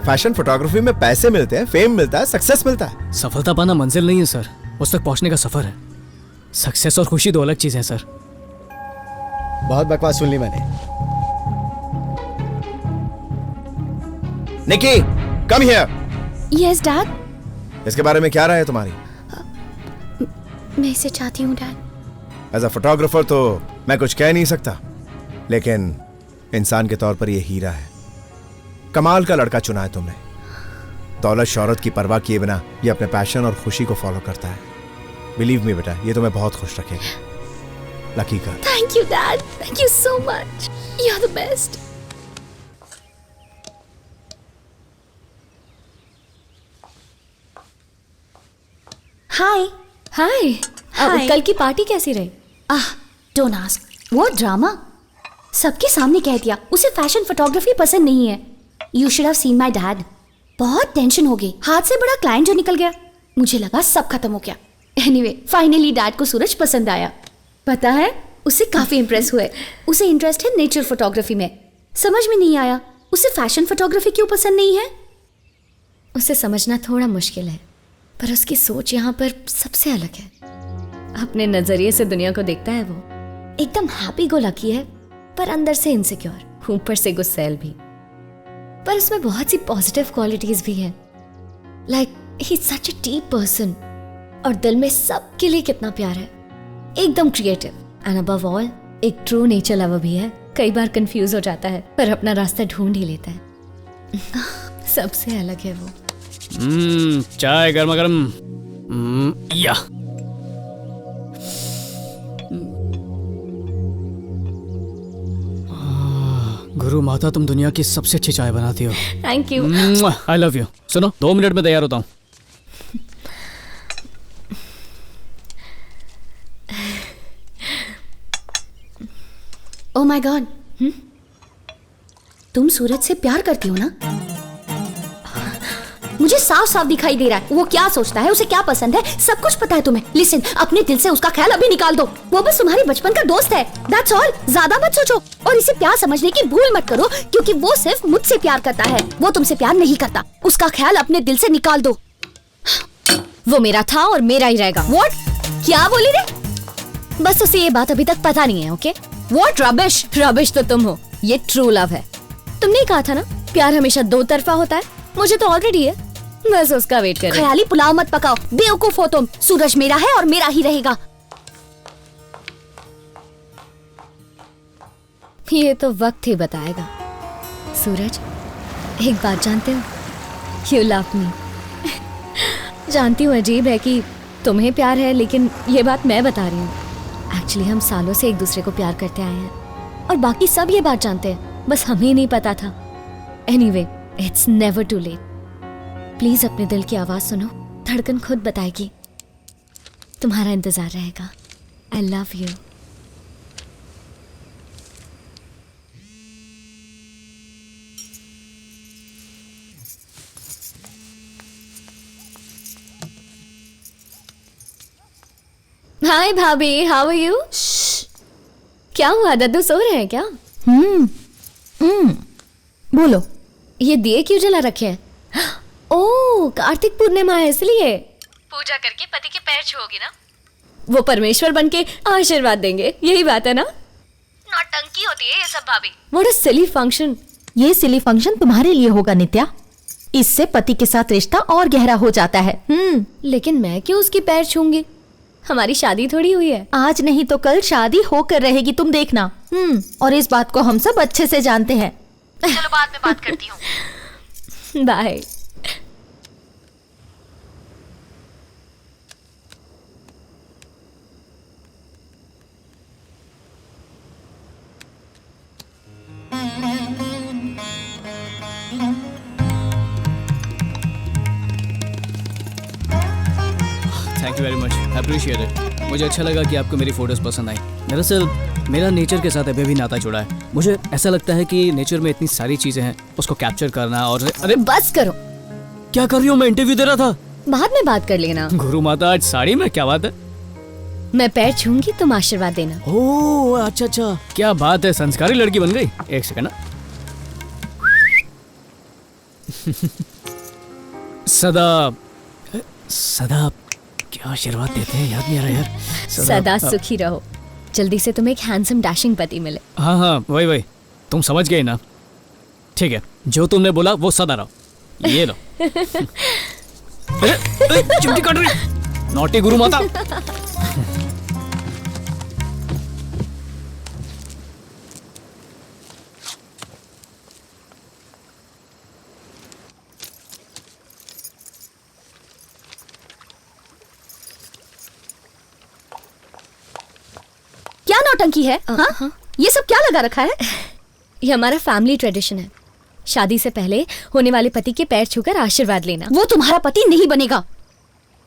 फैशन फोटोग्राफी में पैसे मिलते हैं, फेम मिलता है, सक्सेस मिलता है। सफलता पाना मंजिल नहीं है सर, उस तक पहुंचने का सफर है। सक्सेस और खुशी 2 अलग चीजें हैं सर। बहुत बकवास सुन ली मैंने। निकी, कम हियर। Yes dad. इसके बारे में क्या राय है तुम्हारी? मैं इसे चाहती हूँ डैड। एज अ फोटोग्राफर तो मैं कुछ कह नहीं सकता, लेकिन इंसान के तौर पर ये हीरा है। कमाल का लड़का चुना है तुमने। दौलत शौहरत की परवाह किए बिना ये अपने पैशन और खुशी को फॉलो करता है। बिलीव मी बेटा, ये तुम्हें बहुत खुश रखेगा। Lucky girl. Thank you dad, thank you so much, you are the best. हाय हाय। कल की पार्टी कैसी रही? Don't ask. वो ड्रामा सबके सामने कह दिया उसे फैशन फोटोग्राफी पसंद नहीं है। You should have seen my dad. बहुत टेंशन हो गई, हाथ से बड़ा क्लाइंट जो निकल गया। मुझे लगा सब खत्म हो गया। एनीवे फाइनली डैड को सूरज पसंद आया। पता है उससे काफी इंप्रेस हुए। उसे इंटरेस्ट है नेचर फोटोग्राफी में। समझ में नहीं आया उसे फैशन फोटोग्राफी क्यों पसंद नहीं है। उसे समझना थोड़ा मुश्किल है, पर उसकी सोच यहाँ पर सबसे अलग है। अपने नजरिए से दुनिया को देखता है। वो एकदम हैप्पी गो लकी है, पर अंदर से इनसिक्योर, ऊपर से गुस्सैल भी। पर उसमें बहुत सी पॉजिटिव क्वालिटीज भी हैं। Like he is such a deep person, और दिल में सबके लिए कितना प्यार है। एकदम क्रिएटिव एंड अबव ऑल एक ट्रू नेचर लवर भी है। कई बार कंफ्यूज हो जाता है, पर अपना रास्ता ढूंढ ही लेता है। सबसे अलग है वो। चाय गर्मा गर्म। या गुरु माता, तुम दुनिया की सबसे अच्छी चाय बनाती हो। Thank you. I love you. सुनो 2 मिनट में तैयार होता हूँ। ओह माय गॉड, तुम सूरज से प्यार करती हो ना? मुझे साफ साफ दिखाई दे रहा है वो क्या सोचता है, उसे क्या पसंद है, सब कुछ पता है तुम्हें। लिसन, अपने दिल से उसका ख्याल अभी निकाल दो। वो बस तुम्हारे बचपन का दोस्त है, दैट्स ऑल। ज्यादा मत सोचो और इसे प्यार समझने की भूल मत करो, क्योंकि वो सिर्फ मुझसे प्यार करता है, वो तुमसे प्यार नहीं करता। उसका ख्याल अपने दिल से निकाल दो। वो मेरा था और मेरा ही रहेगा। व्हाट? क्या बोली रे? बस उसे ये बात अभी तक पता नहीं है। Okay what? रबिश। रबिश तो तुम हो, ये ट्रू लव है। तुमने कहा था ना प्यार हमेशा 2 तरफा होता है। मुझे तो ऑलरेडी है, बस उसका वेट कर। ख्याली पुलाव मत पकाओ, बेवकूफ हो तुम। सूरज मेरा है और मेरा ही रहेगा। ये तो वक्त ही बताएगा। सूरज, एक बात जानते हो, यू लव मी। जानती हूँ अजीब है कि तुम्हें प्यार है, लेकिन ये बात मैं बता रही हूँ। एक्चुअली हम सालों से एक दूसरे को प्यार करते आए हैं, और बाकी सब ये बात जानते हैं, बस हमें नहीं पता था। Anyway, it's never too late. Please अपने दिल की आवाज सुनो, धड़कन खुद बताएगी। तुम्हारा इंतजार रहेगा। आई लव यू। हाय भाभी, हाउ आर यू? क्या हुआ, दद्दू सो रहे हैं क्या? बोलो। ये दिए क्यों जला रखे हैं? ओह, कार्तिक पूर्णिमा है इसलिए। पूजा करके पति के पैर छुओगी ना? वो परमेश्वर बनके आशीर्वाद देंगे, यही बात है ना? नौटंकी होती है ये सब भाभी। What a silly function. ये सिली फंक्शन तुम्हारे लिए होगा नित्या। इससे पति के साथ रिश्ता और गहरा हो जाता है। लेकिन मैं क्यों उसके पैर छूंगी? हमारी शादी थोड़ी हुई है। आज नहीं तो कल शादी होकर रहेगी, तुम देखना। और इस बात को हम सब अच्छे से जानते हैं। चलो बाद में बात करती हूँ। Bye. Thank you very much, appreciate it. मुझे अच्छा लगा कि आपको मेरी फोटोज पसंद आई। दरअसल मेरा नेचर के साथ अभी भी नाता जुड़ा है। मुझे ऐसा लगता है कि नेचर में इतनी सारी चीजें हैं, उसको कैप्चर करना। और अरे बस करो। क्या कर रही हूँ? मैं इंटरव्यू दे रहा था। बाद में बात कर लेना। गुरु माता आज साड़ी में, क्या बात है? मैं पैर छूंगी, तुम आशीर्वाद देना। ओह अच्छा अच्छा, क्या बात है, संस्कारी लड़की बन गई। एक सेकंड ना। सदा सदा क्या आशीर्वाद देते हैं, याद नहीं आ रहा यार। सदा सुखी रहो। जल्दी से तुम्हें एक हैंडसम डैशिंग पति मिले। हाँ हाँ, वही तुम समझ गए ना। ठीक है, जो तुमने बोला वो सदा रहो। ये लो। अरे चिमटी काट रही, नॉटी गुरु माता। क्या नौटंकी है? हाँ? ये सब क्या लगा रखा है? ये हमारा फैमिली ट्रेडिशन है। शादी से पहले होने वाले पति के पैर छूकर आशीर्वाद लेना। वो तुम्हारा पति नहीं बनेगा।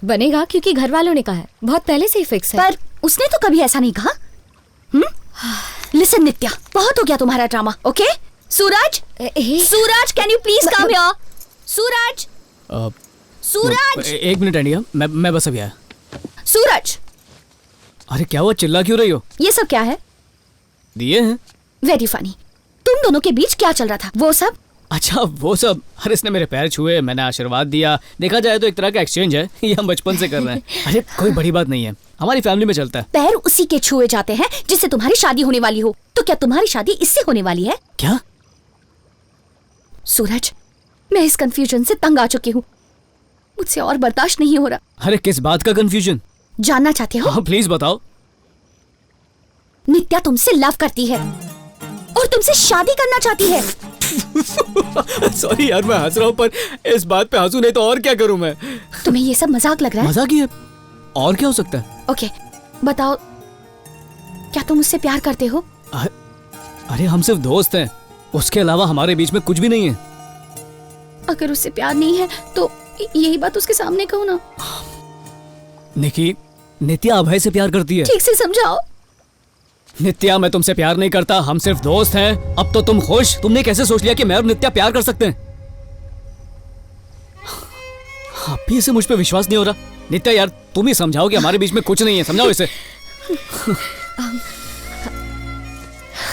बनेगा क्योंकि घर वालों ने कहा है, बहुत पहले से ही फिक्स है। पर उसने तो कभी ऐसा नहीं कहा। लिसन नित्या, बहुत हो गया तुम्हारा drama. Okay Suraj, Suraj can you please come here? Suraj, Suraj, एक मिनट इंडिया, मैं बस अभी आया। सूरज, अरे क्या हुआ, चिल्ला क्यों रही हो? ये सब क्या है? दिए हैं। Very funny. तुम दोनों के बीच क्या चल रहा था? वो सब? अच्छा वो सब, अरे इसने मेरे पैर छुए, मैंने आशीर्वाद दिया। देखा जाए तो एक तरह का एक्सचेंज है, ये हम बचपन से कर रहे हैं। अरे कोई बड़ी बात नहीं है, हमारी फैमिली में चलता है। पैर उसी के छुए जाते हैं जिससे तुम्हारी शादी होने वाली हो। तो क्या तुम्हारी शादी इससे होने वाली है? क्या? सूरज, मैं इस कंफ्यूजन से तंग आ चुकी हूँ। मुझसे और बर्दाश्त नहीं हो रहा। अरे किस बात का कंफ्यूजन? जानना चाहते हो? हाँ प्लीज बताओ। नित्या तुमसे लव करती है और तुमसे शादी करना चाहती है। सॉरी यार, मैं हंस रहा हूँ, पर इस बात पे हंसू नहीं तो और क्या करूँ मैं? तुम्हें ये सब मजाक लग रहा है? मजाक ही है, और क्या हो सकता है? ओके बताओ, क्या तुम मुझसे प्यार करते हो? अरे हम सिर्फ दोस्त हैं, उसके अलावा हमारे बीच में कुछ भी नहीं है। अगर उससे प्यार नहीं है तो यही बात उसके सामने कहो ना। निकी, नित्या अभय से प्यार करती है। ठीक से समझाओ। नित्या, मैं तुमसे प्यार नहीं करता, हम सिर्फ दोस्त हैं। अब तो तुम खुश? तुमने कैसे सोच लिया कि मैं और नित्या प्यार कर सकते हैं? अब भी इसे मुझ पे विश्वास नहीं हो रहा। नित्या यार, तुम ही समझाओ कि हमारे बीच में कुछ नहीं है, समझाओ इसे।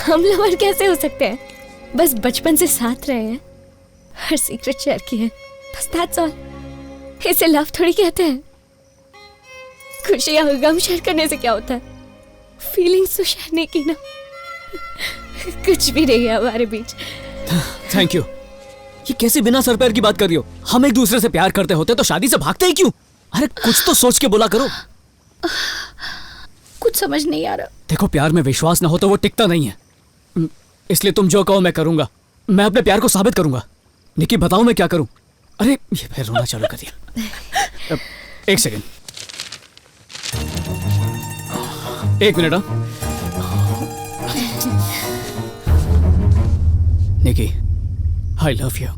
हम लवर कैसे हो सकते हैं? बस बचपन से साथ रहे हैं, हर सीक्रेट शेयर किए हैं, बस दैट्स ऑल। इसे लव थोड़ी कहते हैं। खुशियां और गम शेयर करने से क्या होता है? फीलिंग्स तो शेयर नहीं की ना। कुछ भी नहीं है हमारे बीच। Thank you. ये कैसे बिना सर पैर की बात कर रही हो? हम एक दूसरे से प्यार करते होते तो शादी से भागते ही क्यों? अरे कुछ तो सोच के बोला करो। कुछ समझ नहीं आ रहा। देखो, प्यार में विश्वास ना हो तो वो टिकता नहीं है, इसलिए तुम जो कहो मैं करूंगा। मैं अपने प्यार को साबित करूंगा। निकी बताओ मैं क्या करूं? अरे ये फिर रोना चालू कर दिया। एक सेकेंड, एक minute. Nikki, I love you.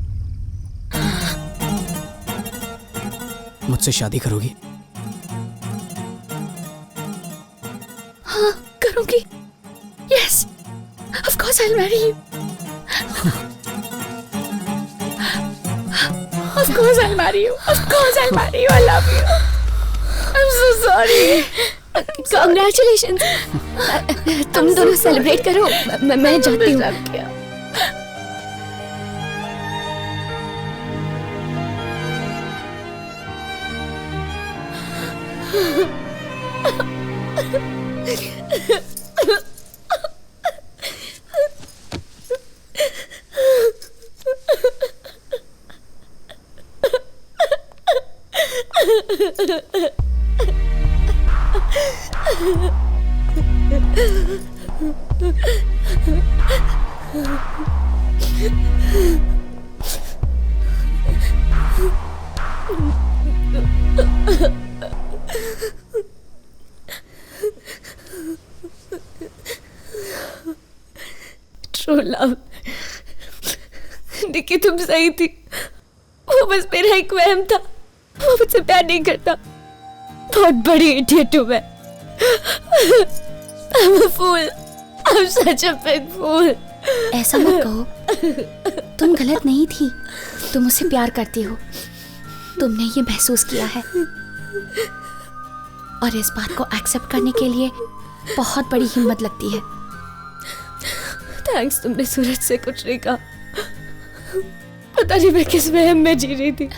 मुझसे शादी करोगी? हाँ करूंगी। Yes, of course I will marry you. Of course I'll marry you. Of course I'll marry you. I love you. I'm so sorry. Congratulations. तुम दोनों सेलिब्रेट करो, मैं जाती हूँ। True love. निकी तुम सही थी, वो बस मेरा एक वहम था, वो मुझसे प्यार नहीं करता। बहुत बड़ी इडियट हूँ मैं। I'm a fool. I'm such a big fool. ऐसा मत कहो, तुम गलत नहीं थी, तुम उससे प्यार करती हो, तुमने ये महसूस किया है और इस बात को एक्सेप्ट करने के लिए बहुत बड़ी हिम्मत लगती है। थैंक्स, तुमने सूरज से कुछ नहीं कहा। पता नहीं मैं किस वहम में जी रही थी।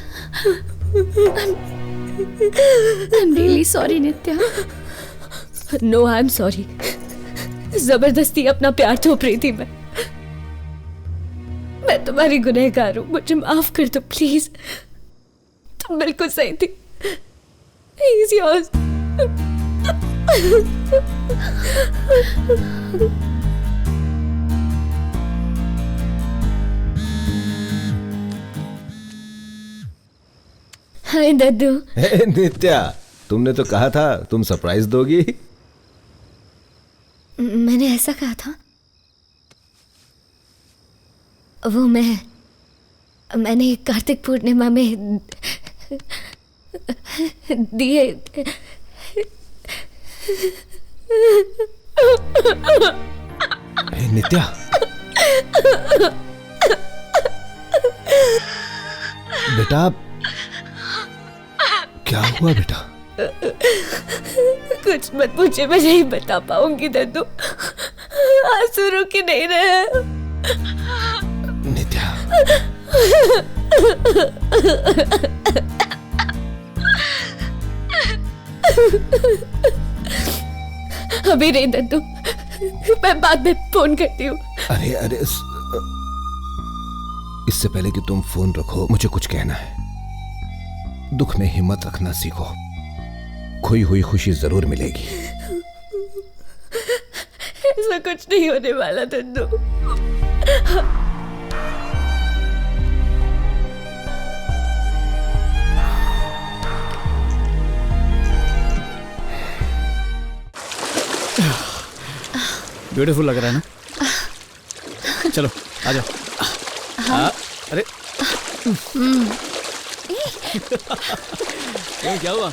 I'm really sorry Nitya. No, I'm sorry. जबरदस्ती अपना प्यार थोप रही थी मैं तुम्हारी गुनहगार हूँ, मुझे माफ कर दो प्लीज। तुम बिल्कुल सही थी। He's yours. हाय दद्दू। हे नित्या, तुमने तो कहा था तुम सरप्राइज दोगी। मैंने ऐसा कहा था? वो मैंने कार्तिक पूर्णिमा में दिए। हे नित्या, बेटा क्या हुआ बेटा? कुछ मत पूछे, मैं नहीं बता पाऊंगी दद्दू। आंसू रुक ही नहीं रहे। नित्या, अभी नहीं दद्दू, मैं बाद में फोन करती हूँ। अरे अरे, इससे पहले कि तुम फोन रखो, मुझे कुछ कहना है। दुख में हिम्मत रखना सीखो, खोई हुई खुशी जरूर मिलेगी। ऐसा कुछ नहीं होने वाला दद्दू। ब्यूटीफुल लग रहा है ना? चलो आ जाओ। हाँ। अरे क्या हुआ?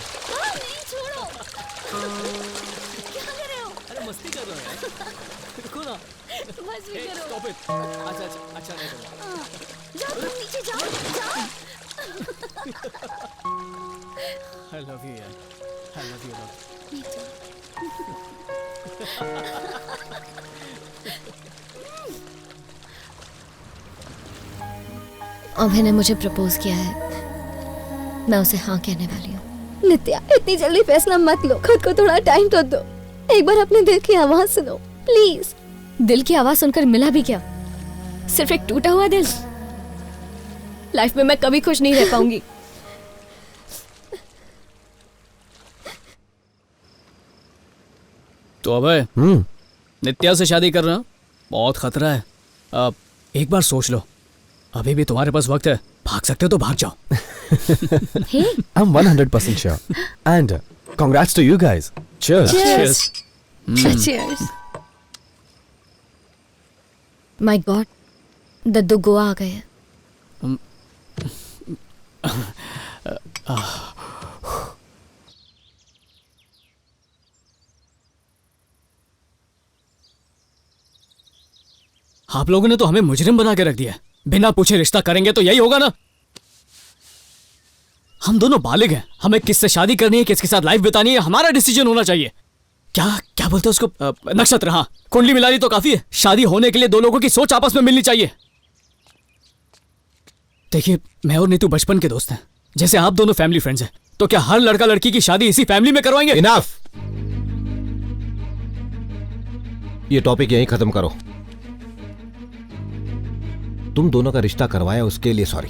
अरे मस्ती कर रहा है, रुको ना। Stop it. अच्छा नहीं करना। जाओ तुम नीचे जाओ। I love you यार, I love you lot. अभय ने मुझे प्रपोज किया है, मैं उसे हाँ कहने वाली हूँ। नित्या, इतनी जल्दी फैसला मत लो, खुद को थोड़ा टाइम तो दो। एक बार अपने दिल की आवाज सुनो प्लीज। दिल की आवाज सुनकर मिला भी क्या? सिर्फ एक टूटा हुआ दिल। लाइफ में मैं कभी खुश नहीं रह पाऊंगी। तो अभय, नित्या से शादी कर रहा बहुत खतरा है। अब एक बार सोच लो, अभी भी तुम्हारे पास वक्त है, भाग सकते हो तो भाग जाओ। I'm 100% sure. And congrats to you guys. Cheers. Cheers. Cheers. My God, दद्दू गोवा आ गए हैं। आप लोगों ने तो हमें मुजरिम बना के रख दिया। बिना पूछे रिश्ता करेंगे तो यही होगा ना। हम दोनों बालिग हैं, हमें किससे शादी करनी है, किसके साथ लाइफ बितानी है, हमारा डिसीजन होना चाहिए। क्या क्या बोलते हैं उसको? नक्षत्र। हाँ, कुंडली मिला ली तो काफी है। शादी होने के लिए दो लोगों की सोच आपस में मिलनी चाहिए। देखिए, मैं और नीतू बचपन के दोस्त हैं, जैसे आप दोनों फैमिली फ्रेंड्स हैं, तो क्या हर लड़का लड़की की शादी इसी फैमिली में करवाएंगे? इनफ। ये टॉपिक यहीं खत्म करो। तुम दोनों का रिश्ता करवाया उसके लिए सॉरी।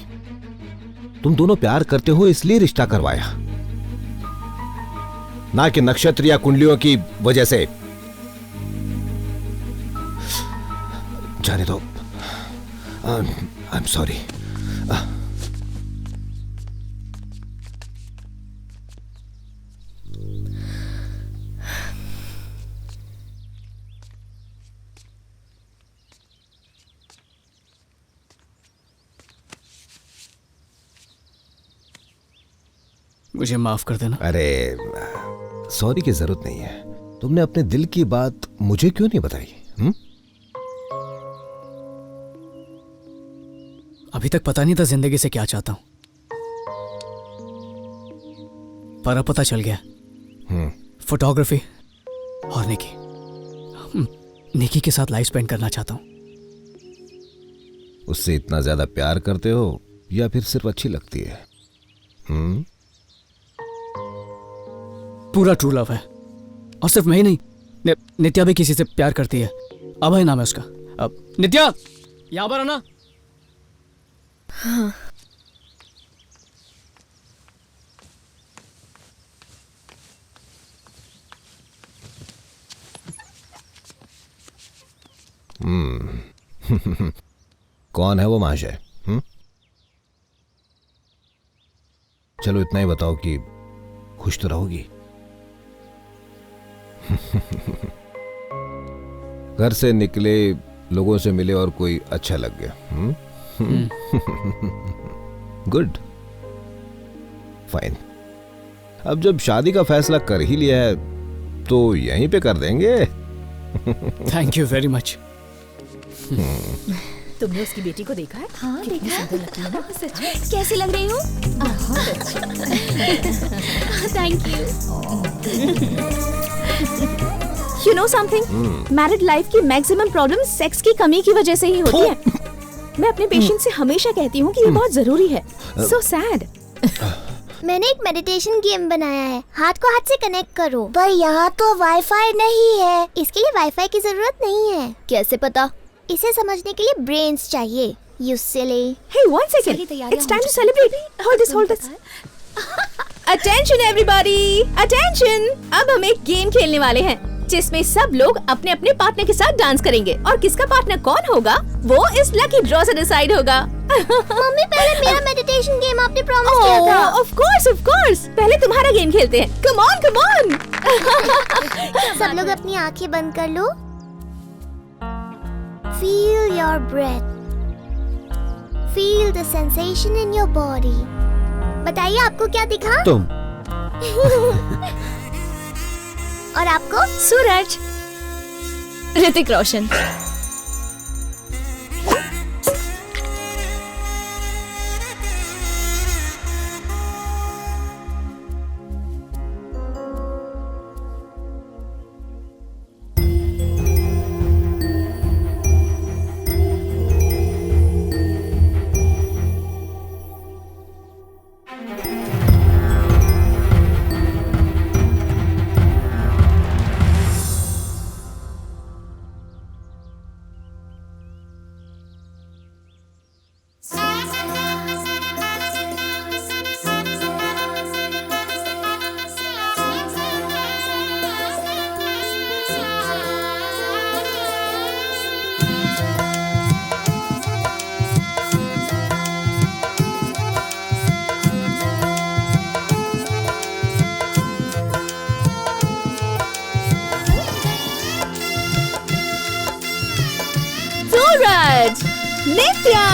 तुम दोनों प्यार करते हो इसलिए रिश्ता करवाया, ना कि नक्षत्र या कुंडलियों की वजह से। जाने दो। आई एम सॉरी। मुझे माफ कर देना। अरे सॉरी की जरूरत नहीं है। तुमने अपने दिल की बात मुझे क्यों नहीं बताई? अभी तक पता नहीं था जिंदगी से क्या चाहता हूं, पर अब पता चल गया। फोटोग्राफी और निकी के साथ लाइफ स्पेंड करना चाहता हूं। उससे इतना ज्यादा प्यार करते हो या फिर सिर्फ अच्छी लगती है? पूरा ट्रू लव है, और सिर्फ मैं ही नहीं, नित्या भी किसी से प्यार करती है। अभय नाम है उसका। अब नित्या, यहां पर आना। हाँ। कौन है वो महाशय? चलो इतना ही बताओ कि खुश तो रहोगी। घर से निकले, लोगों से मिले और कोई अच्छा लग गया। Good, fine. अब जब शादी का फैसला कर ही लिया है तो यहीं पे कर देंगे। Thank you very much. तुमने उसकी बेटी को देखा है? हाँ, देखा है। सुंदर लगती है ना? सच में? कैसी लग रही हूँ? बहुत अच्छी। Thank you know something, married life की मैक्सिमम प्रॉब्लम सेक्स की कमी की वजह से ही होती है। मैं अपने पेशेंट से हमेशा कहती हूँ कि ये बहुत जरूरी है। So sad. मैंने एक मेडिटेशन गेम बनाया है, हाथ को हाथ से कनेक्ट करो। पर यहाँ तो वाईफाई नहीं है। इसके लिए वाईफाई की जरूरत नहीं है। कैसे पता? इसे समझने के लिए ब्रेन्स चाहिए। You silly. Hey, one second. It's time to celebrate. Hold this, hold this. Attention everybody. Attention. अब हम एक गेम खेलने वाले हैं जिसमें सब लोग अपने अपने पार्टनर के साथ डांस करेंगे, और किसका पार्टनर कौन होगा वो इस लकी ड्रॉ से डिसाइड होगा। मम्मी, पहले मेरा मेडिटेशन गेम आपने प्रॉमिस किया था। Of course. पहले तुम्हारा गेम खेलते हैं। Come on. सब लोग अपनी आंखें बंद कर लो। Feel your breath. Feel the sensation in your body. बताइए आपको क्या दिखा? तुम। और आपको? सूरज। ऋतिक रोशन। सूरज, नित्या।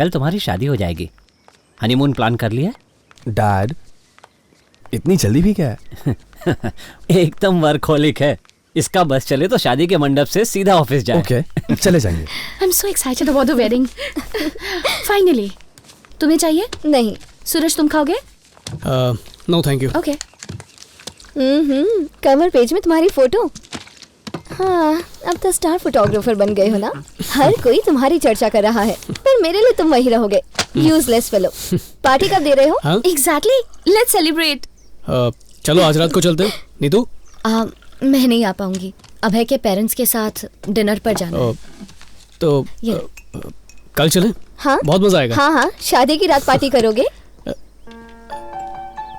कल तुम्हारी शादी हो जाएगी। हनीमून प्लान कर लिया? डैड, इतनी जल्दी भी क्या है? एकदम वर्कहोलिक है। इसका बस चले तो शादी के मंडप से सीधा ऑफिस जाए। ओके, चले जाएंगे। I am so excited about the wedding. Finally. तुम्हें चाहिए? नहीं। सूरज, तुम खाओगे? No thank you. Okay. Cover page में तुम्हारी फोटो। हाँ, अब तो स्टार फोटोग्राफर बन गए हो ना। हर कोई तुम्हारी चर्चा कर रहा है, पर मेरे लिए तुम वही रहोगे, यूजलेस फेलो। पार्टी कब दे रहे हो? Exactly, let's celebrate. चलो आज रात को चलते हैं। नीतू? मैं नहीं आ पाऊंगी, अभय के पेरेंट्स के साथ डिनर पर जाना है। तो कल चलें? हाँ, बहुत मजा आएगा। हाँ हाँ, शादी की रात पार्टी करोगे?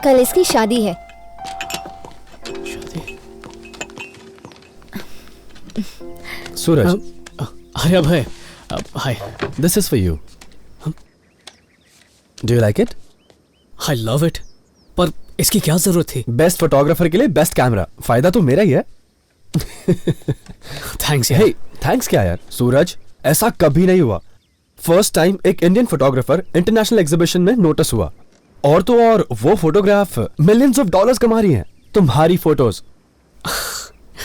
कल इसकी शादी है। सूरज, अरे Abhay, hi. This is for you. Do you like it? I love it, पर इसकी क्या जरूरत थी? बेस्ट फोटोग्राफर के लिए बेस्ट कैमरा, फायदा तो मेरा ही है। थैंक्स यार। थैंक्स क्या यार? सूरज, ऐसा कभी नहीं हुआ। फर्स्ट टाइम एक इंडियन फोटोग्राफर इंटरनेशनल एग्जीबिशन में नोटिस हुआ, और तो और वो फोटोग्राफ मिलियंस ऑफ डॉलर्स कमा रही हैं। तुम्हारी फोटोज।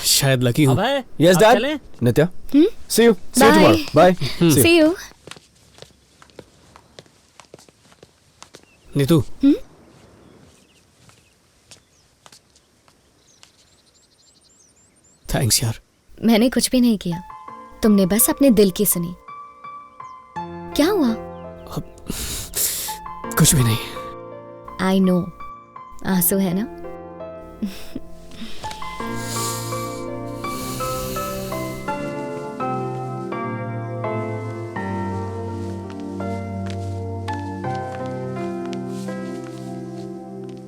शायद लकी हूँ। Yes dad. Nitya, see you tomorrow. Bye. See you. Neetu, thanks यार। मैंने कुछ भी नहीं किया, तुमने बस अपने दिल की सुनी। क्या हुआ? कुछ भी नहीं। आई नो, आंसू है ना?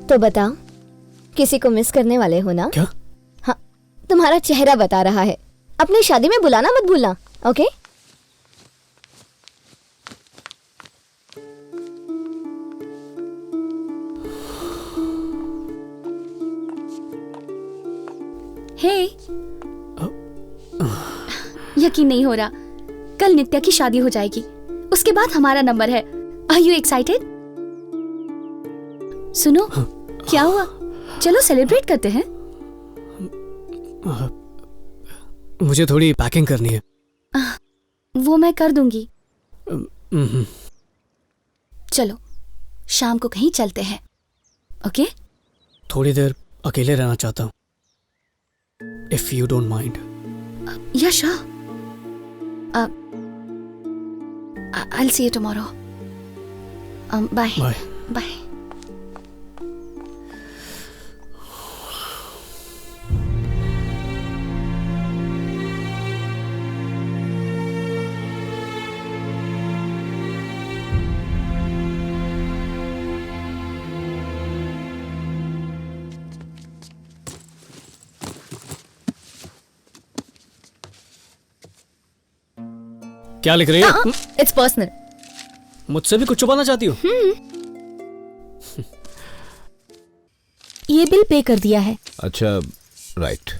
तो बताओ, किसी को मिस करने वाले हो ना? क्या? हाँ, तुम्हारा चेहरा बता रहा है। अपनी शादी में बुलाना मत भूलना, ओके? हे, यकीन नहीं हो रहा, कल नित्या की शादी हो जाएगी, उसके बाद हमारा नंबर है। Are you excited? सुनो, क्या हुआ? चलो सेलिब्रेट करते हैं। मुझे थोड़ी पैकिंग करनी है। वो मैं कर दूंगी। चलो शाम को कहीं चलते हैं, ओके? थोड़ी देर अकेले रहना चाहता हूँ, if you don't mind. Yash, I'll see you tomorrow. Bye. Bye. Bye. क्या लिख रही है? It's personal. मुझसे भी कुछ छुपाना चाहती हो? ये बिल पे कर दिया है। अच्छा, राइट।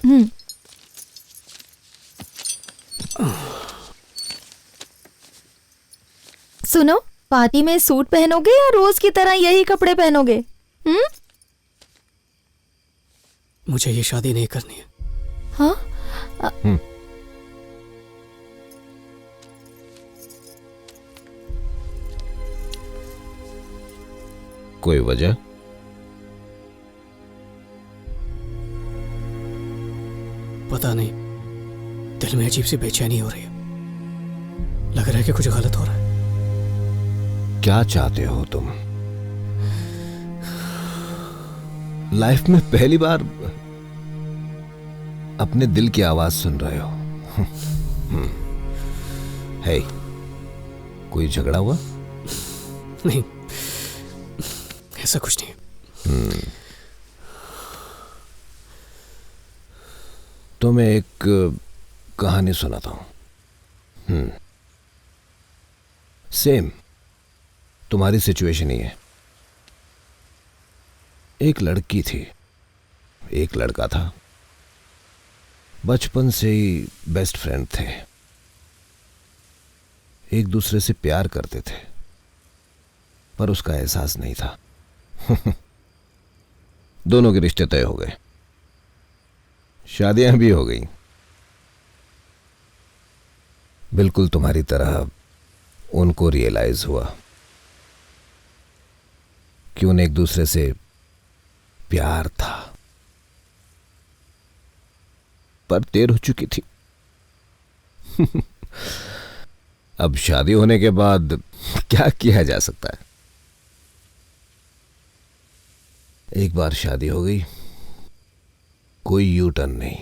सुनो, पार्टी में सूट पहनोगे या रोज की तरह यही कपड़े पहनोगे? मुझे ये शादी नहीं करनी है। हाँ? कोई वजह? पता नहीं, दिल में अजीब सी बेचैनी हो रही है। लग रहा है कि कुछ गलत हो रहा है। क्या चाहते हो तुम? लाइफ में पहली बार अपने दिल की आवाज सुन रहे हो। हे, कोई झगड़ा हुआ? नहीं, ऐसा कुछ नहीं। तो मैं एक कहानी सुनाता हूं। सेम तुम्हारी सिचुएशन ही है। एक लड़की थी, एक लड़का था, बचपन से ही बेस्ट फ्रेंड थे, एक दूसरे से प्यार करते थे। पर उसका एहसास नहीं था। दोनों के रिश्ते तय हो गए, शादियां भी हो गई। बिल्कुल तुम्हारी तरह उनको रियलाइज हुआ कि उन्हें एक दूसरे से प्यार था, पर देर हो चुकी थी। अब शादी होने के बाद क्या किया जा सकता है? एक बार शादी हो गई, कोई यू टर्न नहीं।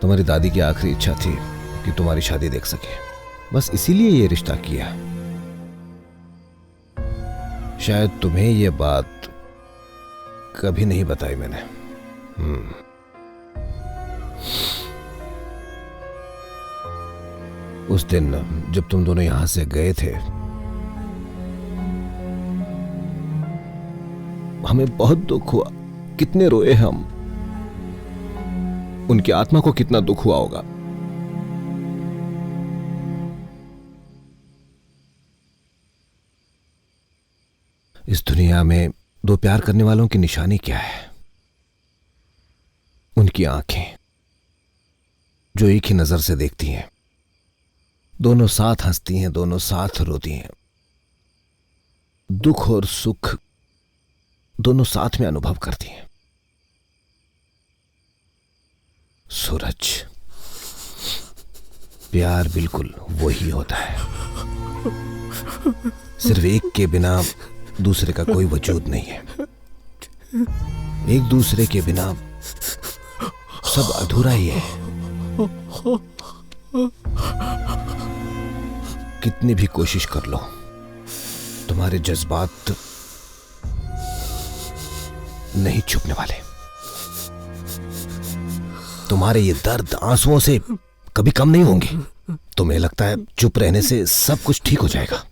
तुम्हारी दादी की आखिरी इच्छा थी कि तुम्हारी शादी देख सके, बस इसीलिए ये रिश्ता किया। शायद तुम्हें ये बात कभी नहीं बताई मैंने। उस दिन जब तुम दोनों यहां से गए थे, हमें बहुत दुख हुआ। कितने रोए हम, उनकी आत्मा को कितना दुख हुआ होगा। इस दुनिया में दो प्यार करने वालों की निशानी क्या है? उनकी आंखें जो एक ही नजर से देखती हैं, दोनों साथ हंसती हैं, दोनों साथ रोती हैं, दुख और सुख दोनों साथ में अनुभव करती हैं। सूरज, प्यार बिल्कुल वही होता है। सिर्फ एक के बिना दूसरे का कोई वजूद नहीं है। एक दूसरे के बिना सब अधूरा ही है। कितनी भी कोशिश कर लो, तुम्हारे जज्बात नहीं छुपने वाले। तुम्हारे ये दर्द आंसुओं से कभी कम नहीं होंगे। तुम्हें लगता है चुप रहने से सब कुछ ठीक हो जाएगा।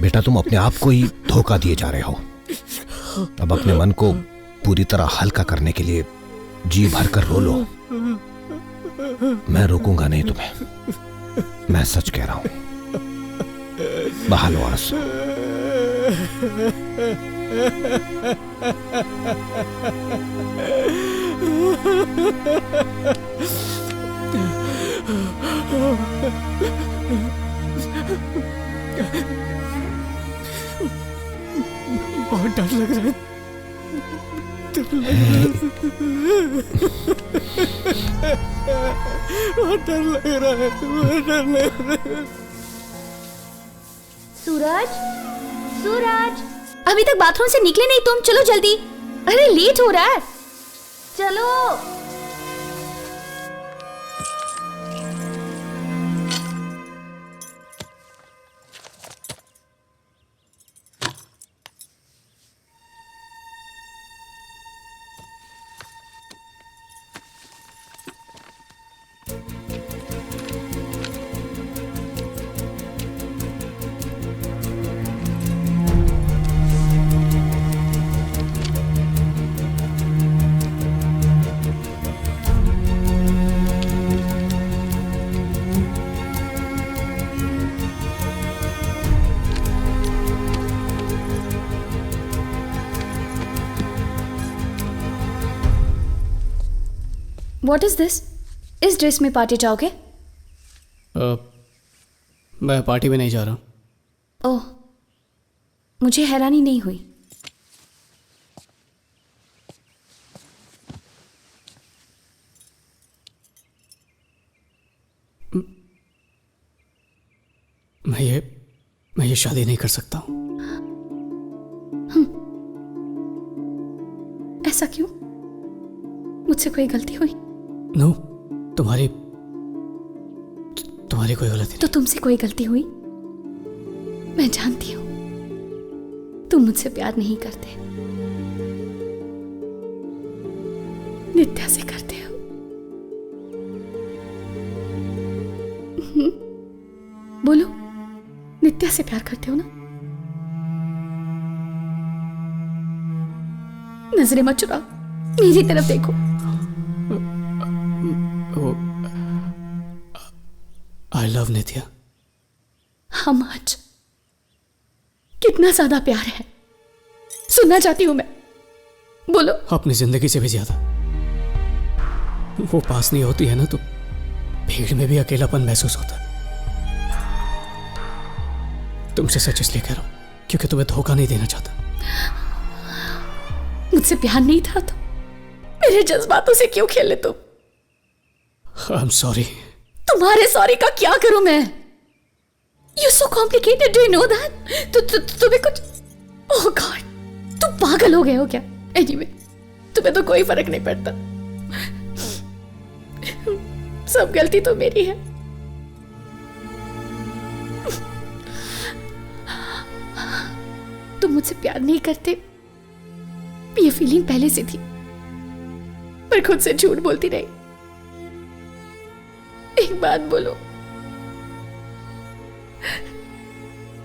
बेटा, तुम अपने आप को ही धोखा दिए जा रहे हो। अब अपने मन को पूरी तरह हल्का करने के लिए जी भर कर रो लो। मैं रोकूंगा नहीं तुम्हें, मैं सच कह रहा हूं। बहा लो आंसू। बहुत डर लग रहा है। बहुत डर लग रहा है। बहुत डर लग रहा है। सूरज, सूरज, अभी तक बाथरूम से निकले नहीं तुम? चलो जल्दी, अरे लेट हो रहा है। चलो। What is this? इस ड्रेस में पार्टी जाओगे? मैं पार्टी में नहीं जा रहा हूँ। ओह, मुझे हैरानी नहीं हुई। मैं ये शादी नहीं कर सकता हूँ। ऐसा क्यों? मुझसे कोई गलती हुई? नो, तुम्हारी कोई गलती नहीं। तो तुमसे कोई गलती हुई? मैं जानती हूँ तुम मुझसे प्यार नहीं करते, नित्या से करते हो। बोलो, नित्या से प्यार करते हो ना? नजरें मत चुराओ, मेरी तरफ देखो। आई लव नित्या। How much? कितना ज्यादा प्यार है? सुनना चाहती हूं मैं, बोलो। अपनी जिंदगी से भी ज्यादा। वो पास नहीं होती है ना तो भीड़ में भी अकेलापन महसूस होता है। तुमसे सच इसलिए कह रहा हूं क्योंकि तुम्हें धोखा नहीं देना चाहता। मुझसे प्यार नहीं था तो मेरे जज्बातों से क्यों खेले तुम? आई एम सॉरी। तुम्हारे सॉरी का क्या करूं मैं? You so complicated, do you know that? तुम्हें कुछ, ओह गॉड, तुम पागल हो गए हो क्या? एनीवे, तुम्हें तो कोई फर्क नहीं पड़ता। सब गलती तो मेरी है। तुम मुझसे प्यार नहीं करते, ये फीलिंग पहले से थी, पर खुद से झूठ बोलती रही। एक बात बोलो,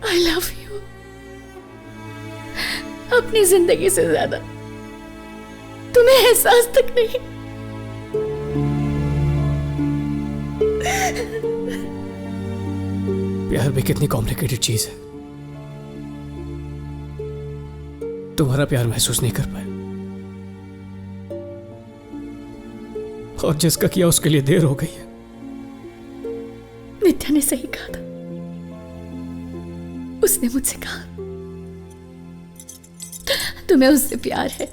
आई लव यू अपनी जिंदगी से ज्यादा। तुम्हें एहसास तक नहीं। प्यार भी कितनी कॉम्प्लिकेटेड चीज है। तुम्हारा प्यार महसूस नहीं कर पाया, और जिसका किया उसके लिए देर हो गई है। नित्या ने सही कहा था। उसने मुझसे कहा तुम्हें उससे प्यार है,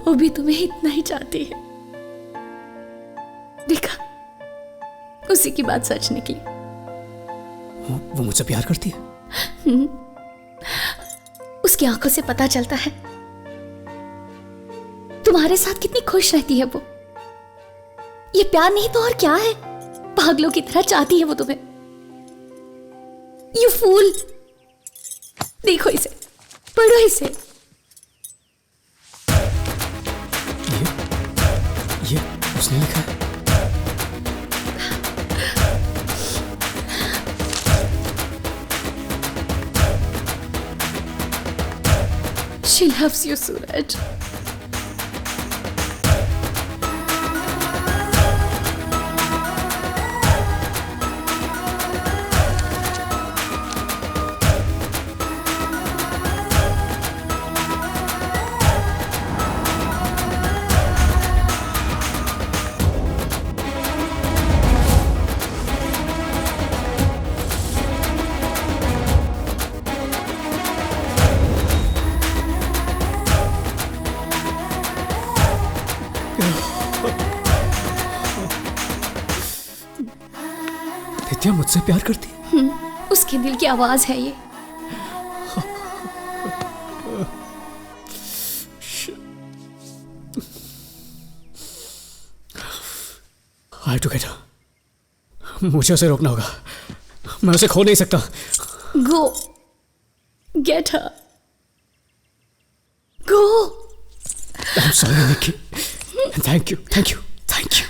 वो भी तुम्हें इतना ही चाहती है। देखा, उसी की बात सच निकली। वो मुझसे प्यार करती है। उसकी आंखों से पता चलता है। तुम्हारे साथ कितनी खुश रहती है वो। ये प्यार नहीं तो और क्या है? पागलों की तरह चाहती है वो तुम्हें। You fool. देखो इसे, पढ़ो इसे। ये उसने लिखा है। She loves you, Suraj. नित्या मुझसे प्यार करती है। उसके दिल की आवाज है ये। I have to get her. मुझे उसे रोकना होगा। मैं उसे खो नहीं सकता। Go. Get her. Go. I'm sorry, Nikki. Thank you. Thank you. Thank you.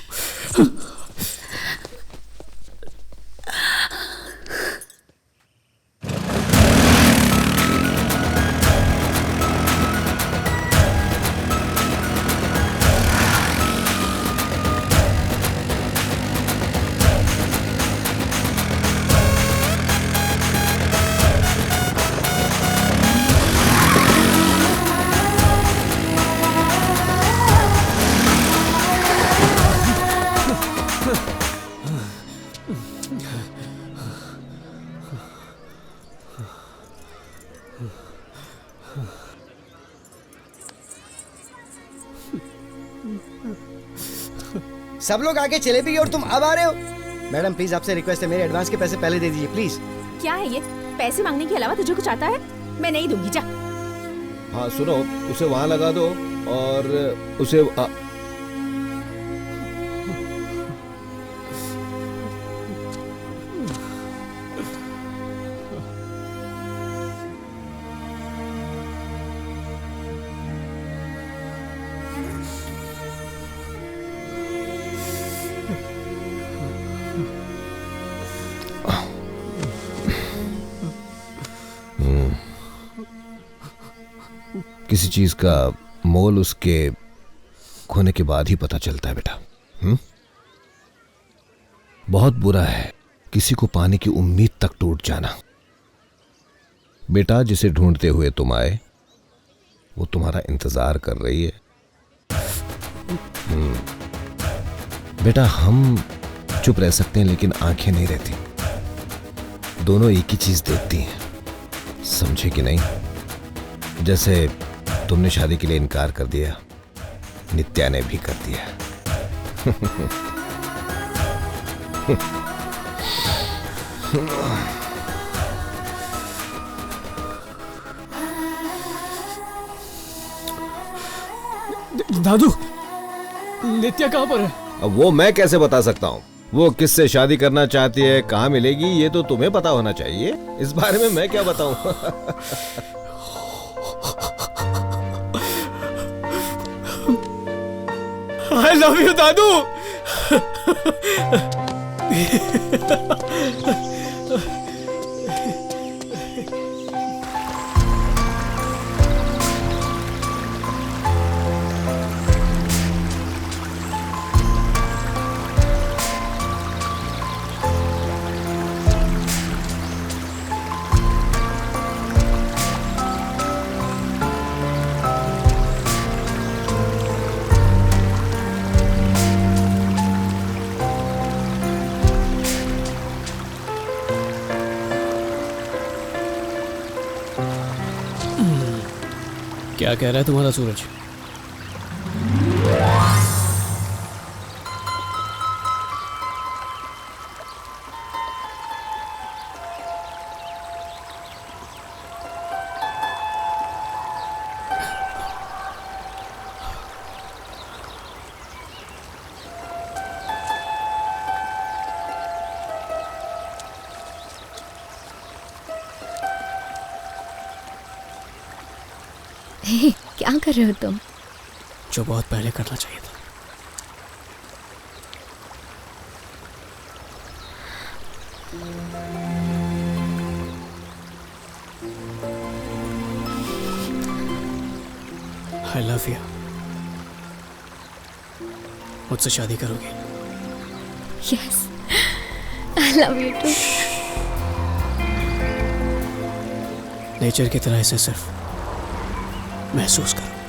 सब लोग आगे चले भी और तुम अब आ रहे हो। मैडम प्लीज आपसे रिक्वेस्ट है, मेरे एडवांस के पैसे पहले दे दीजिए प्लीज। क्या है ये? पैसे मांगने के अलावा तुझे कुछ आता है? मैं नहीं दूंगी, जा। हाँ सुनो, उसे वहां लगा दो और उसे किसी चीज का मोल उसके खोने के बाद ही पता चलता है बेटा। बहुत बुरा है किसी को पाने की उम्मीद तक टूट जाना। बेटा, जिसे ढूंढते हुए तुम आए वो तुम्हारा इंतजार कर रही है। बेटा, हम चुप रह सकते हैं लेकिन आंखें नहीं रहती। दोनों एक ही चीज देखती हैं, समझे कि नहीं? जैसे तुमने शादी के लिए इनकार कर दिया, नित्या ने भी कर दिया। दादू, नित्या कहाँ पर है? अब वो मैं कैसे बता सकता हूँ? वो किससे शादी करना चाहती है, कहाँ मिलेगी, ये तो तुम्हें पता होना चाहिए। इस बारे में मैं क्या बताऊं? I love you, दादू। क्या कह रहा है तुम्हारा सूरज? क्या कर रहे हो तुम? जो बहुत पहले करना चाहिए था। I love you। मुझसे शादी करोगी? Yes, I love you too। Nature की तरह इसे सिर्फ महसूस करो।